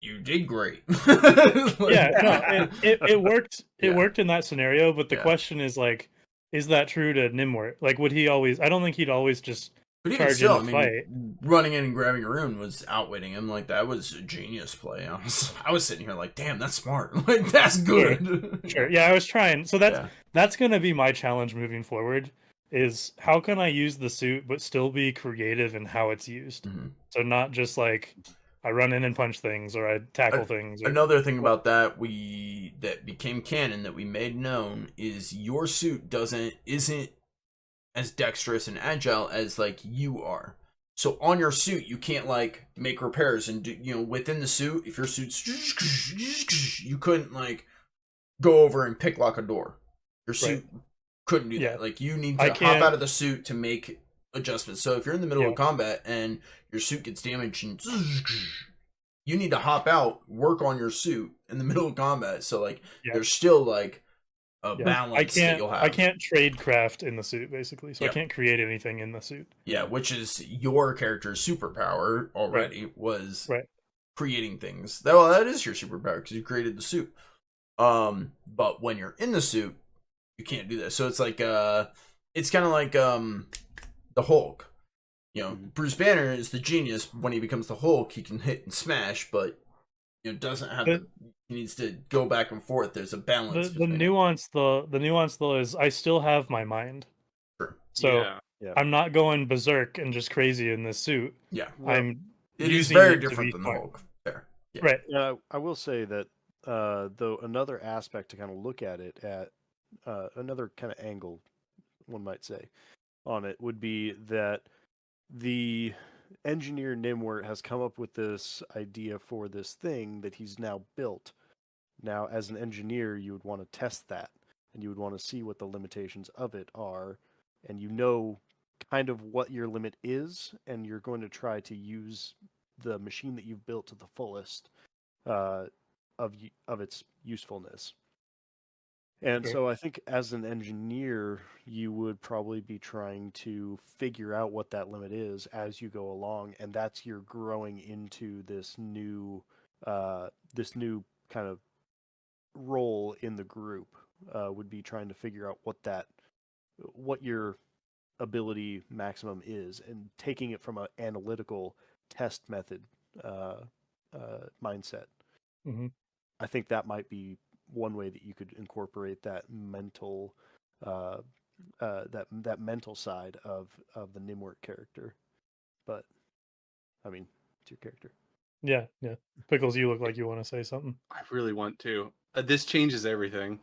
you did great. Like, Yeah, no, it worked. It Yeah. worked in that scenario, but the Yeah. question is like, is that true to Nimwort? Like, would he always? I don't think he'd always just But even charge still, in I a mean, fight. running in and grabbing a rune was outwitting him. Like, that was a genius play. I was sitting here like, damn, that's smart. Like, that's good. Sure. Yeah, I was trying. So Yeah. that's gonna be my challenge moving forward. Is how can I use the suit but still be creative in how it's used? Mhm. So not just like I run in and punch things or I tackle things. Or, Another thing about that that became canon that we made known is your suit isn't as dexterous and agile as like you are. So on your suit, you can't like make repairs and do, within the suit. If your suit's, you couldn't like go over and pick lock a door. Your suit couldn't do Yeah. that. Like, you need I to hop can't- out of the suit to make adjustments. So if you're in the middle Yeah. of combat and your suit gets damaged and you need to hop out, work on your suit in the middle of combat. So like, Yeah. there's still like a Yeah. balance that you'll have. I can't trade craft in the suit basically, so Yep. I can't create anything in the suit. Yeah, which is your character's superpower already, was Right. creating things. Well, that is your superpower because you created the suit. But when you're in the suit, you can't do that. So it's like it's kind of like the Hulk. Bruce Banner is the genius. When he becomes the Hulk, he can hit and smash, but doesn't have he needs to go back and forth. There's a balance. The nuance though is I still have my mind. Sure. So Yeah. I'm not going berserk and just crazy in this suit. Yeah. I'm It is using very it to different be than the smart. Hulk. Fair. Yeah. Right. Yeah, I will say that though another aspect to kind of look at it at another kind of angle, one might say, on it would be that the engineer Nimwort has come up with this idea for this thing that he's now built. Now, as an engineer, you would want to test that, and you would want to see what the limitations of it are, and kind of what your limit is, and you're going to try to use the machine that you've built to the fullest of its usefulness. And Sure. so I think as an engineer, you would probably be trying to figure out what that limit is as you go along, and that's you're growing into this new kind of role in the group. Would be trying to figure out what your ability maximum is, and taking it from an analytical test method mindset. Mm-hmm. I think that might be one way that you could incorporate that mental that mental side of the Nimwort character. But I mean, it's your character. Yeah. Pickles, you look like you want to say something. I really want to. This changes everything.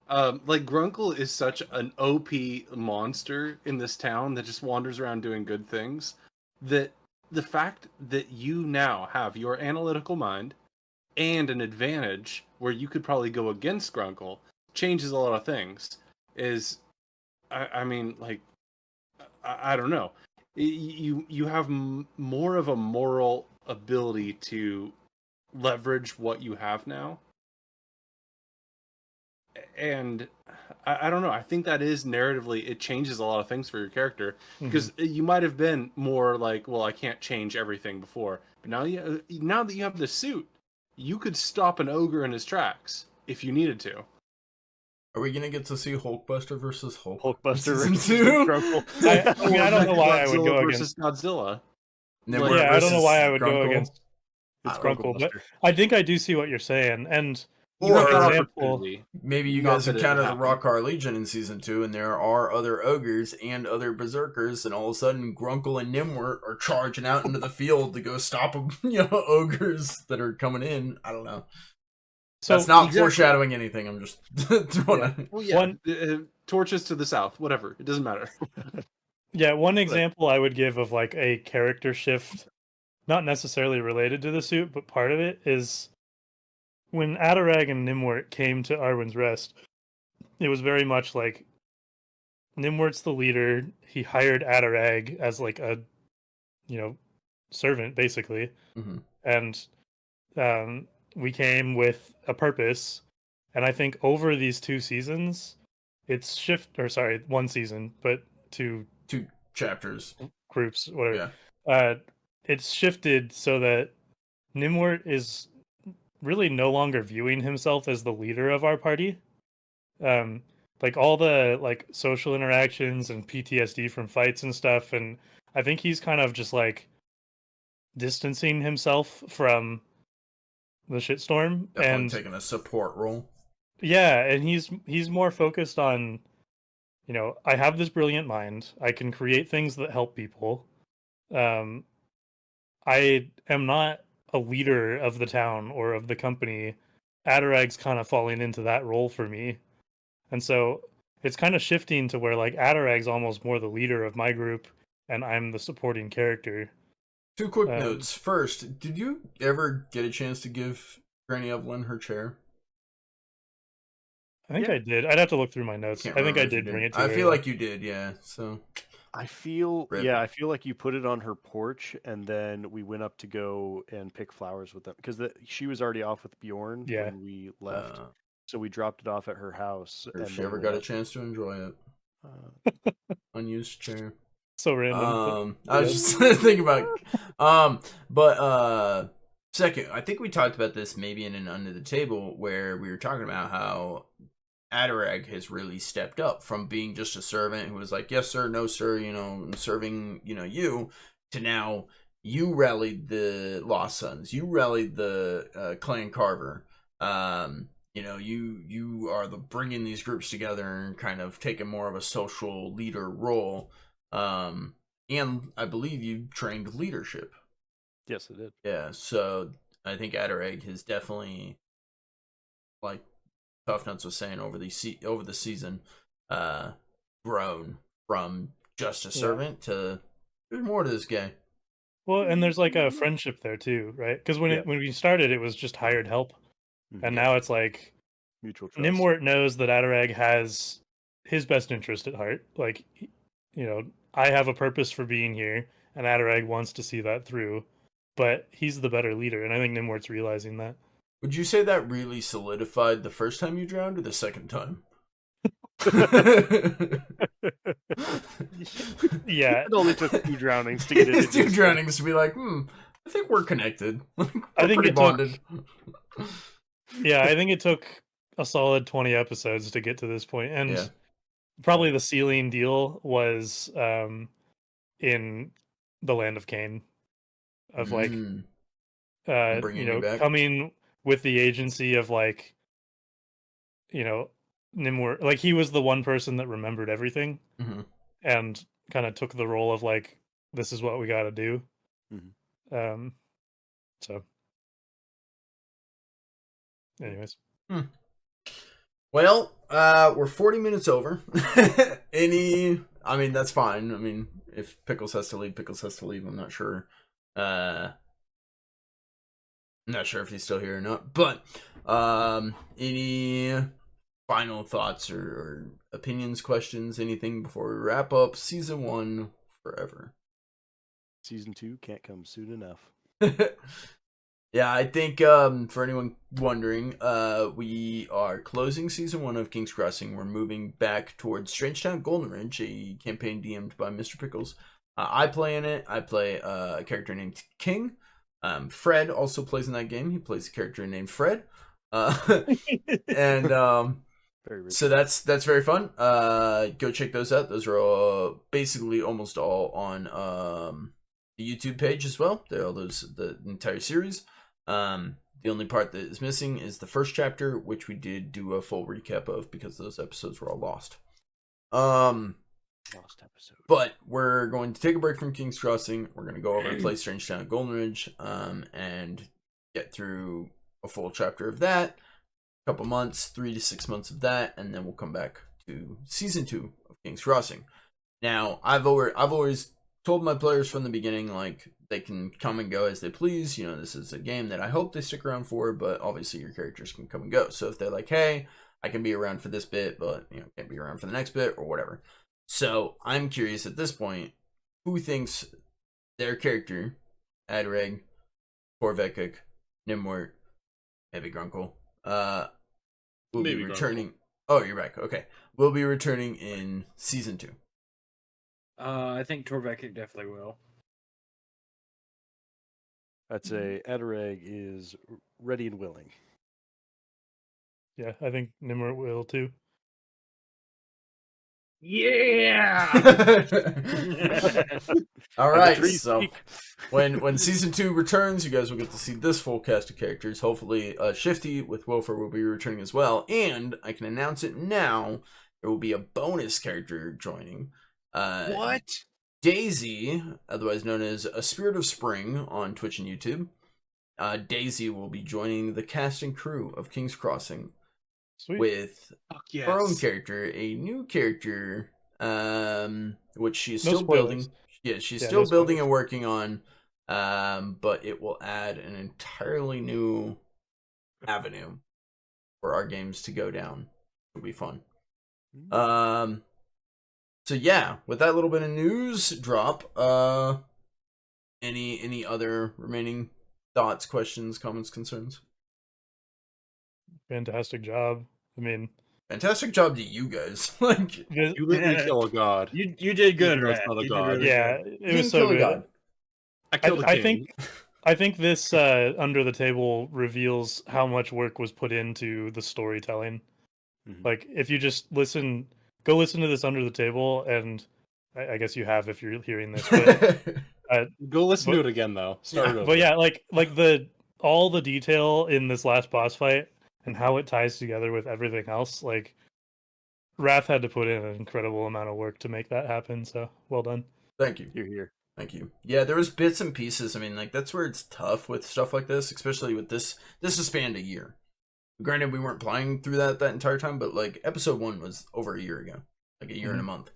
Like Grunkle is such an OP monster in this town that just wanders around doing good things, that the fact that you now have your analytical mind and an advantage where you could probably go against Grunkle changes a lot of things. I mean, like, I don't know. You have more of a moral ability to leverage what you have now, and I don't know. I think that is narratively it changes a lot of things for your character, because you might have been more like, well, I can't change everything before, but now that you have the suit, you could stop an ogre in his tracks if you needed to. Are we gonna get to see Hulkbuster versus Hulk? Hulkbuster Season versus 2? Grunkle. I mean, I don't know why I would go versus against Godzilla. Nimwort Yeah, I don't know versus why I would go Grunkle? against It's Grunkle, but Grunklebuster. I think I do see what you're saying. And You have that example, opportunity. Maybe you Not guys that it encounter the happened. Rockar Legion in season 2, and there are other ogres and other berserkers, and all of a sudden Grunkle and Nimwort are charging out into the field to go stop them, ogres that are coming in. I don't know. so That's not exactly. foreshadowing anything. I'm just throwing it. Well, yeah. One- Torches to the south, whatever. It doesn't matter. yeah, one example I would give of like a character shift, not necessarily related to the suit, but part of it is when Adarag and Nimwort came to Arwen's Rest. It was very much like Nimwort's the leader. He hired Adarag as like a, servant basically, Mhm. and we came with a purpose. And I think over these 2 seasons, one season, but 2 chapters. groups, whatever. Yeah. It's shifted so that Nimwort is really no longer viewing himself as the leader of our party. Like all the like social interactions and PTSD from fights and stuff, and I think he's kind of just like distancing himself from the shitstorm. Definitely And taking a support role. yeah, and he's more focused on, I have this brilliant mind. I can create things that help people. I am not a leader of the town or of the company. Adarag's kind of falling into that role for me. And so it's kind of shifting to where like Adarag's almost more the leader of my group and I'm the supporting character. 2 quick notes. First, did you ever get a chance to give Granny Evelyn her chair? I think I did. I'd have to look through my notes. I think I did bring it to her. I feel like you did, yeah. So I feel Rip. I feel like you put it on her porch, and then we went up to go and pick flowers with them because she was already off with Bjorn when we left. So we dropped it off at her house. If she ever got a chance to enjoy it. Unused chair. So random. I was just thinking about but second, I think we talked about this maybe in an Under the Table where we were talking about how Adarag has really stepped up from being just a servant who was like, yes sir, no sir, serving, you, to now you rallied the Lost Sons, you rallied the Clan Carver. You are the bringing these groups together and kind of taking more of a social leader role. And I believe you trained leadership. Yes, I did. Yeah, so I think Adarag has definitely, like Tough Nuts was saying, over the season, grown from just a servant to there's more to this guy. Well, and there's like a friendship there too, right? Because when we started, it was just hired help, and now it's like mutual trust. Nimwort knows that Adarag has his best interest at heart. Like, I have a purpose for being here, and Adarag wants to see that through. But he's the better leader, and I think Nimwort's realizing that. Would you say that really solidified the first time you drowned or the second time? Yeah. It only took 2 drownings to get it. 2 drownings to be like, I think we're connected. We're I think pretty bonded. Yeah, I think it took a solid 20 episodes to get to this point. And probably the ceiling deal was in the Land of Cain. Of like, Bringing you you know, back. coming with the agency of like, you know, Nimwor, like he was the one person that remembered everything Mhm. and kind of took the role of like, this is what we got to do. Mhm. So, anyways, Well, we're 40 minutes over. I mean, that's fine. I mean, if Pickles has to leave, Pickles has to leave. I'm not sure. I'm not sure if he's still here or not. But, any final thoughts or opinions, questions, anything before we wrap up season 1 forever? Season 2 can't come soon enough. Yeah, I think for anyone wondering, we are closing season 1 of King's Crossing. We're moving back towards Strangetown Golden Ridge, a campaign DM'd by Mr. Pickles. I play in it. I play a character named King. Fred also plays in that game. He plays a character named Fred. And Very rich. so that's very fun. Go check those out. Those are all, basically almost all on the YouTube page as well. They're all the entire series. The only part that is missing is the first chapter, which we did do a full recap of because those episodes were all lost. Lost episode. But we're going to take a break from King's Crossing. We're going to go over and play Strangetown Golden Ridge, and get through a full chapter of that. A couple months, 3 to 6 months of that, and then we'll come back to season 2 of King's Crossing. Now, I've always told my players from the beginning, like, they can come and go as they please. You know, this is a game that I hope they stick around for, but obviously your characters can come and go. So if they're like, hey, I can be around for this bit, but, you know, can't be around for the next bit or whatever. So I'm curious at this point, who thinks their character, Adrag, Korvekik, Nimwort, maybe Grunkle, will Maybe be Grunkle. returning. Oh, you're back. Okay. We'll be returning in season 2. I think Torvekik definitely will. I'd say Adarag is ready and willing. yeah, I think Nimrod will too. Yeah. All And the right. trees So speak. when season 2 returns, you guys will get to see this full cast of characters. Hopefully, Shifty with Wilfer will be returning as well. And I can announce it now. There will be a bonus character joining. What? Daisy, otherwise known as A Spirit of Spring on Twitch and YouTube. Daisy will be joining the cast and crew of King's Crossing Sweet. with Fuck yes. her own character, a new character, which she's No still spoilers. building. Yeah, she's Yeah, still no building spoilers. and working on, but it will add an entirely new avenue for our games to go down. It'll be fun. So yeah, with that little bit of news drop, any other remaining thoughts, questions, comments, concerns? Fantastic job. I mean, Fantastic job to you guys. Like, this, You let me kill a god. You did good, Even though it's Rat. not a You did god. really yeah, good. it didn't was so kill a good. god. I killed a I king. think this under the table reveals how much work was put into the storytelling. Mhm. Like if you just go listen to this under the table, and I guess you have if you're hearing this, but Go listen But- to it again though. Start it over. but yeah, like all the detail in this last boss fight and how it ties together with everything else, like Wrath had to put in an incredible amount of work to make that happen. So well done. Thank you. You're here. Thank you. Yeah, there was bits and pieces. I mean, like, that's where it's tough with stuff like this, especially with this. This has spanned a year. Granted, we weren't playing through that entire time, but like episode 1 was over a year ago, like a year and a month.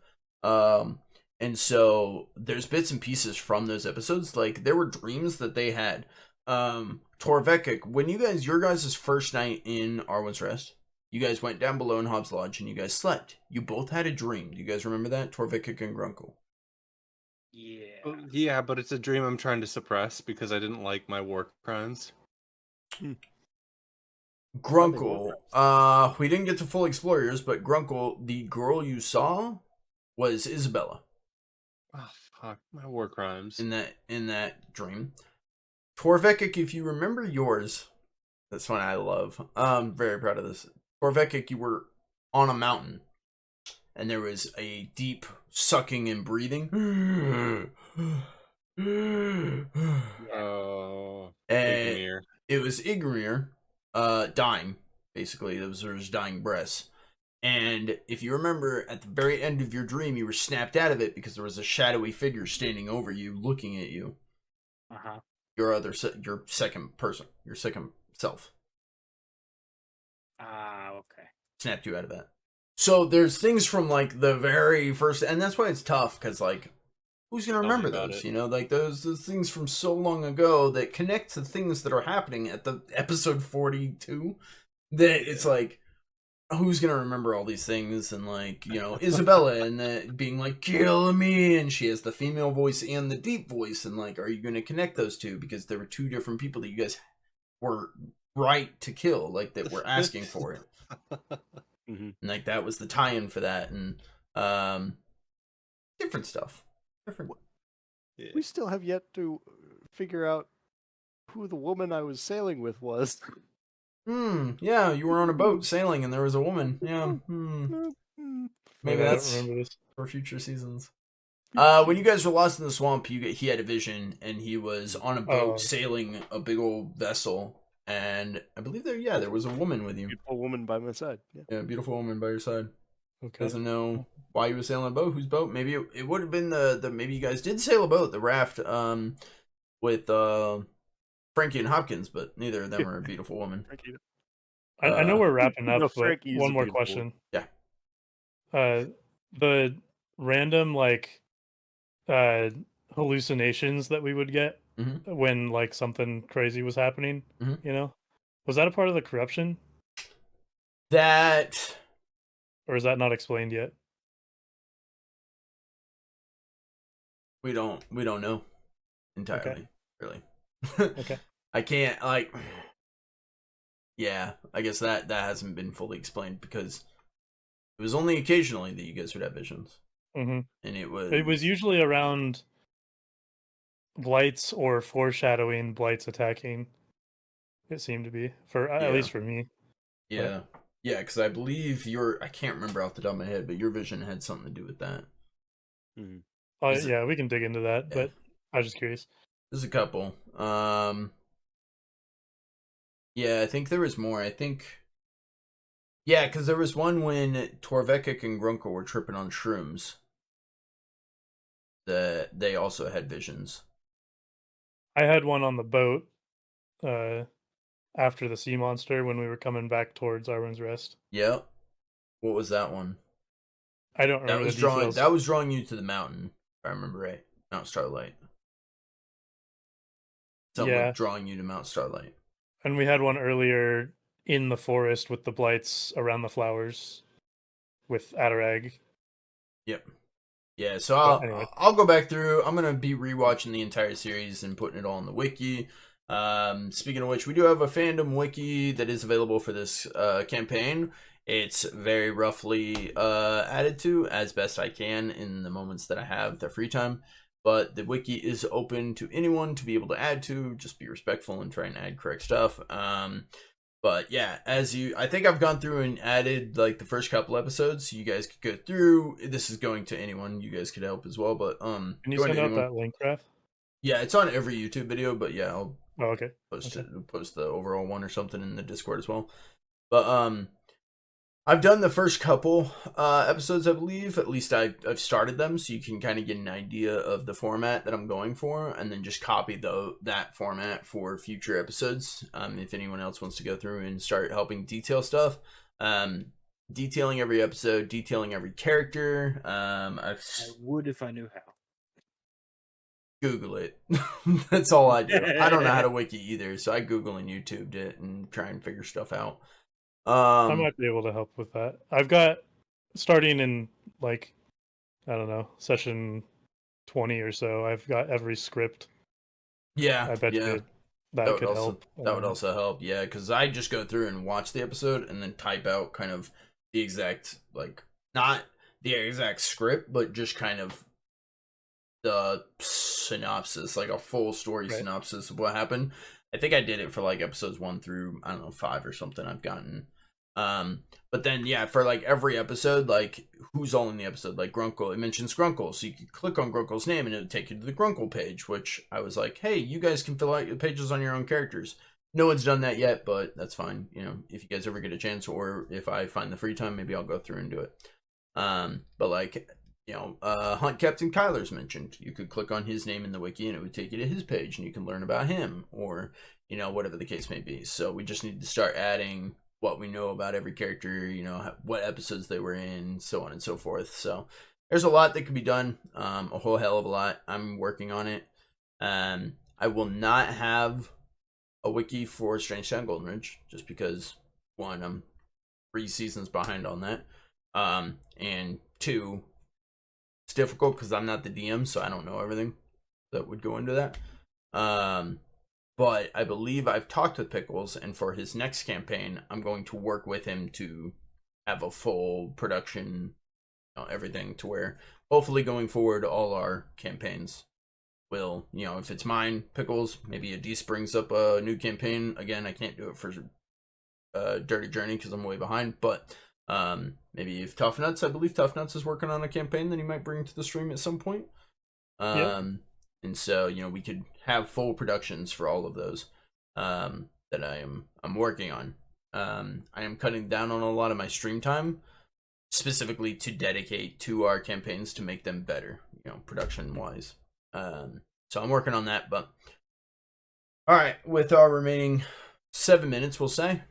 And so there's bits and pieces from those episodes. Like there were dreams that they had. Torvekik, when your guys' first night in Arwen's Rest, you guys went down below in Hobbs Lodge and you guys slept. You both had a dream. Do you guys remember that? Torvekik and Grunkle. Yeah. Yeah, but it's a dream I'm trying to suppress because I didn't like my war crimes. Grunkle, we didn't get to full explore yours, but Grunkle, the girl you saw was Isabella Oh fuck, my war crimes. in that dream. Torvekik, if you remember yours, that's one I love. I'm very proud of this. Torvekik, you were on a mountain, and there was a deep sucking and breathing, and Igmir. it was Igmir, dying, basically. Those were his dying breaths. And if you remember, at the very end of your dream, you were snapped out of it because there was a shadowy figure standing over you, looking at you. Uh-huh. Your second person, your second self. Okay. Snapped you out of that. So there's things from like the very first, and that's why it's tough, because like, who's gonna remember those? You know, like those things from so long ago that connect to things that are happening at the episode 42. That it's like, who's gonna remember all these things? And like, you know, Isabella and being like, kill me, and she has the female voice and the deep voice, and like, are you gonna connect those two? Because there were two different people that you guys were right to kill, like that were asking for it. And like that was the tie-in for that, and different stuff. Different. We still have yet to figure out who the woman I was sailing with was. Yeah, you were on a boat sailing and there was a woman. Yeah. Maybe I that's don't remember this. for future seasons. When you guys were lost in the swamp, he had a vision, and he was on a boat sailing a big old vessel, and I believe there was a woman with you. Beautiful woman by my side. Yeah, beautiful woman by your side. Okay. Doesn't know why you were sailing a boat. Whose boat? Maybe it would have been the maybe you guys did sail a boat, the raft, with Frankie and Hopkins, but neither of them are a beautiful woman. I know we're wrapping up, No, but Frankie's one more beautiful. question. Yeah. The random like hallucinations that we would get when like something crazy was happening, you know, was that a part of the corruption? That, or is that not explained yet? we don't know entirely, Okay. really. Okay. I can't, like, yeah, I guess that hasn't been fully explained, because it was only occasionally that you guys would have visions. And it was usually around blights or foreshadowing blights attacking. It seemed to be, for at least for me. Yeah. Yeah, because I believe I can't remember off the top of my head, but your vision had something to do with that. Yeah, we can dig into that, but I was just curious. There's a couple. Yeah, I think there was more. I think, yeah, because there was one when Torvekik and Grunko were tripping on shrooms. That they also had visions. I had one on the boat after the sea monster when we were coming back towards Arwen's Rest. Yep. What was that one? I don't remember the details. That was drawing you to the mountain, if I remember right. Mount Starlight. Someone drawing you to Mount Starlight. And we had one earlier in the forest with the blights around the flowers with Adarag. Yep. Yeah, so I'll go back through. I'm gonna be rewatching the entire series and putting it all on the wiki. Speaking of which, we do have a fandom wiki that is available for this campaign. It's very roughly added to as best I can in the moments that I have the free time. But the wiki is open to anyone to be able to add to. Just be respectful and try and add correct stuff. But yeah, I think I've gone through and added like the first couple episodes, so you guys could go through. This is going to anyone. You guys could help as well. But can you send out that link, Raph? Yeah, it's on every YouTube video. But yeah, I'll post the overall one or something in the Discord as well. But I've done the first couple episodes, I believe. At least I've started them, so you can kind of get an idea of the format that I'm going for, and then just copy that format for future episodes. If anyone else wants to go through and start helping detail stuff, detailing every episode, detailing every character. I would if I knew how. Google it. That's all I do. I don't know how to wiki either, so I Google and YouTubed it and try and figure stuff out. I might be able to help with that. I've got, starting in like, I don't know, session 20 or so, I've got every script. Yeah, I bet you that could help. That would also help, yeah, because I just go through and watch the episode and then type out kind of the exact, like, not the exact script, but just kind of the synopsis, like a full story synopsis of what happened. I think I did it for like episodes 1 through, I don't know, 5 or something I've gotten. But then, yeah, for like every episode, like who's all in the episode. Like Grunkle, it mentions Grunkle, so you can click on Grunkle's name and it would take you to the Grunkle page, which I was like, hey, you guys can fill out your pages on your own characters. No one's done that yet, but that's fine. You know, if you guys ever get a chance, or if I find the free time, maybe I'll go through and do it. But like, you know, Hunt Captain Kyler's mentioned. You could click on his name in the wiki and it would take you to his page and you can learn about him, or, you know, whatever the case may be. So we just need to start adding what we know about every character, you know, what episodes they were in, so on and so forth. So there's a lot that could be done, a whole hell of a lot. I'm working on it. I will not have a wiki for Strange Town Golden Ridge, just because, one, I'm 3 seasons behind on that, and 2, it's difficult because I'm not the DM, so I don't know everything that would go into that. But I believe I've talked with Pickles, and for his next campaign, I'm going to work with him to have a full production, you know, everything, to where hopefully going forward, all our campaigns will, you know, if it's mine, Pickles, maybe Adise brings up a new campaign. Again, I can't do it for Dirty Journey because I'm way behind, but maybe if Tough Nuts, I believe Tough Nuts is working on a campaign that he might bring to the stream at some point. And so, you know, we could have full productions for all of those that I'm working on. I am cutting down on a lot of my stream time, specifically to dedicate to our campaigns to make them better, you know, production wise. So I'm working on that. But all right, with our remaining 7 minutes, we'll say,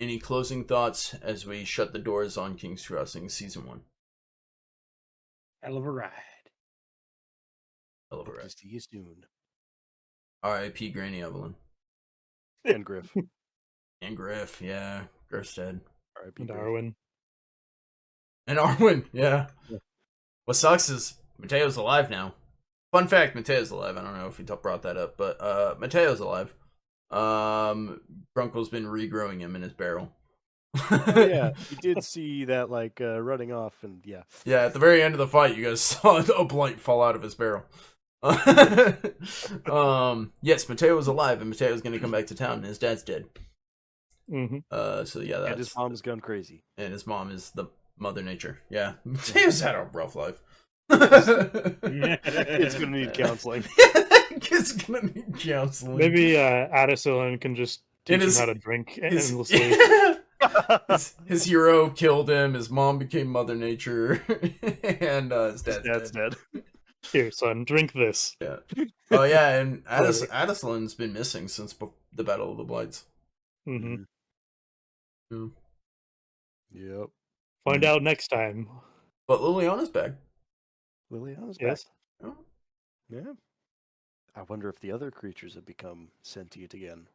any closing thoughts as we shut the doors on King's Crossing Season 1? Hell of a ride. Hell of a ride. See you soon. R.I.P. Granny Evelyn. And Griff. And Griff, yeah. Griff's dead. R.I.P. And Griff. Arwen. And Arwen, yeah. What sucks is Mateo's alive now. Fun fact, Mateo's alive. I don't know if he brought that up, but Mateo's alive. Grunkle's been regrowing him in his barrel. Yeah, you did see that, like, running off, and yeah. Yeah, at the very end of the fight, you guys saw a blight fall out of his barrel. Yes, Mateo was alive, and Mateo's going to come back to town, and his dad's dead. So yeah, that's... And his mom's gone crazy. And his mom is the Mother Nature. Yeah, Mateo's had a rough life. It's going to need counseling. Kid's going to need counseling. Maybe Addison can just teach him how to drink endlessly. His hero killed him. His mom became Mother Nature, and his dad's dead. Here, son, drink this. Yeah. Oh yeah, and Addison's been missing since the Battle of the Blights. Mm-hmm. Yeah. Yep. Find out next time. But Liliana's back. Liliana's Yes. back. Oh. Yeah. I wonder if the other creatures have become sentient again.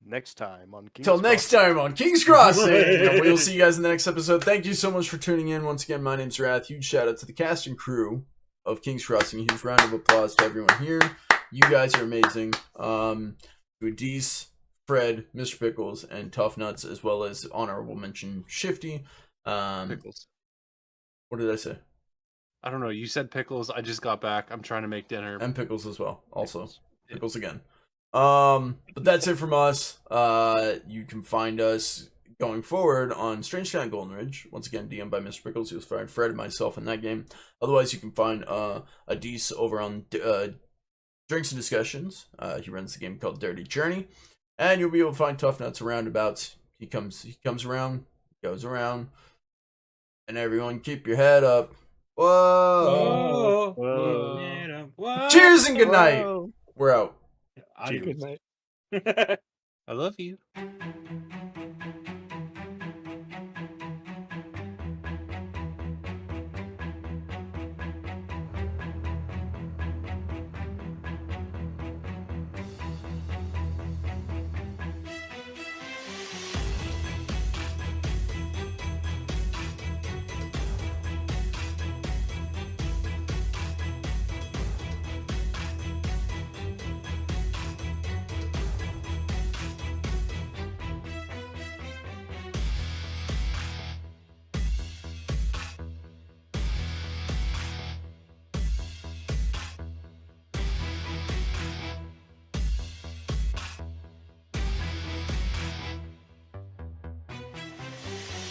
Next time on King's Crossing. Next time on King's Crossing. We'll see you guys in the next episode. Thank you so much for tuning in. Once again, my name's Wrath. Huge shout out to the cast and crew of King's Crossing. Huge round of applause to everyone here. You guys are amazing. To Adise, Fred, Mr. Pickles, and Tough Nuts, as well as honorable mention Shifty. Pickles. What did I say? I don't know. You said Pickles. I just got back. I'm trying to make dinner. And Pickles as well. Also, Pickles again. But that's it from us. You can find us going forward on Strange Town Golden Ridge. Once again, DM'd by Mr. Pickles. He was fired Fred and myself in that game. Otherwise, you can find Adise over on Drinks and Discussions. He runs the game called Dirty Journey. And you'll be able to find Tough Nuts aroundabouts. He comes around, goes around. And everyone keep your head up. Whoa! Whoa. Whoa. Cheers and good night. Whoa. We're out. Adios. Good night. I love you.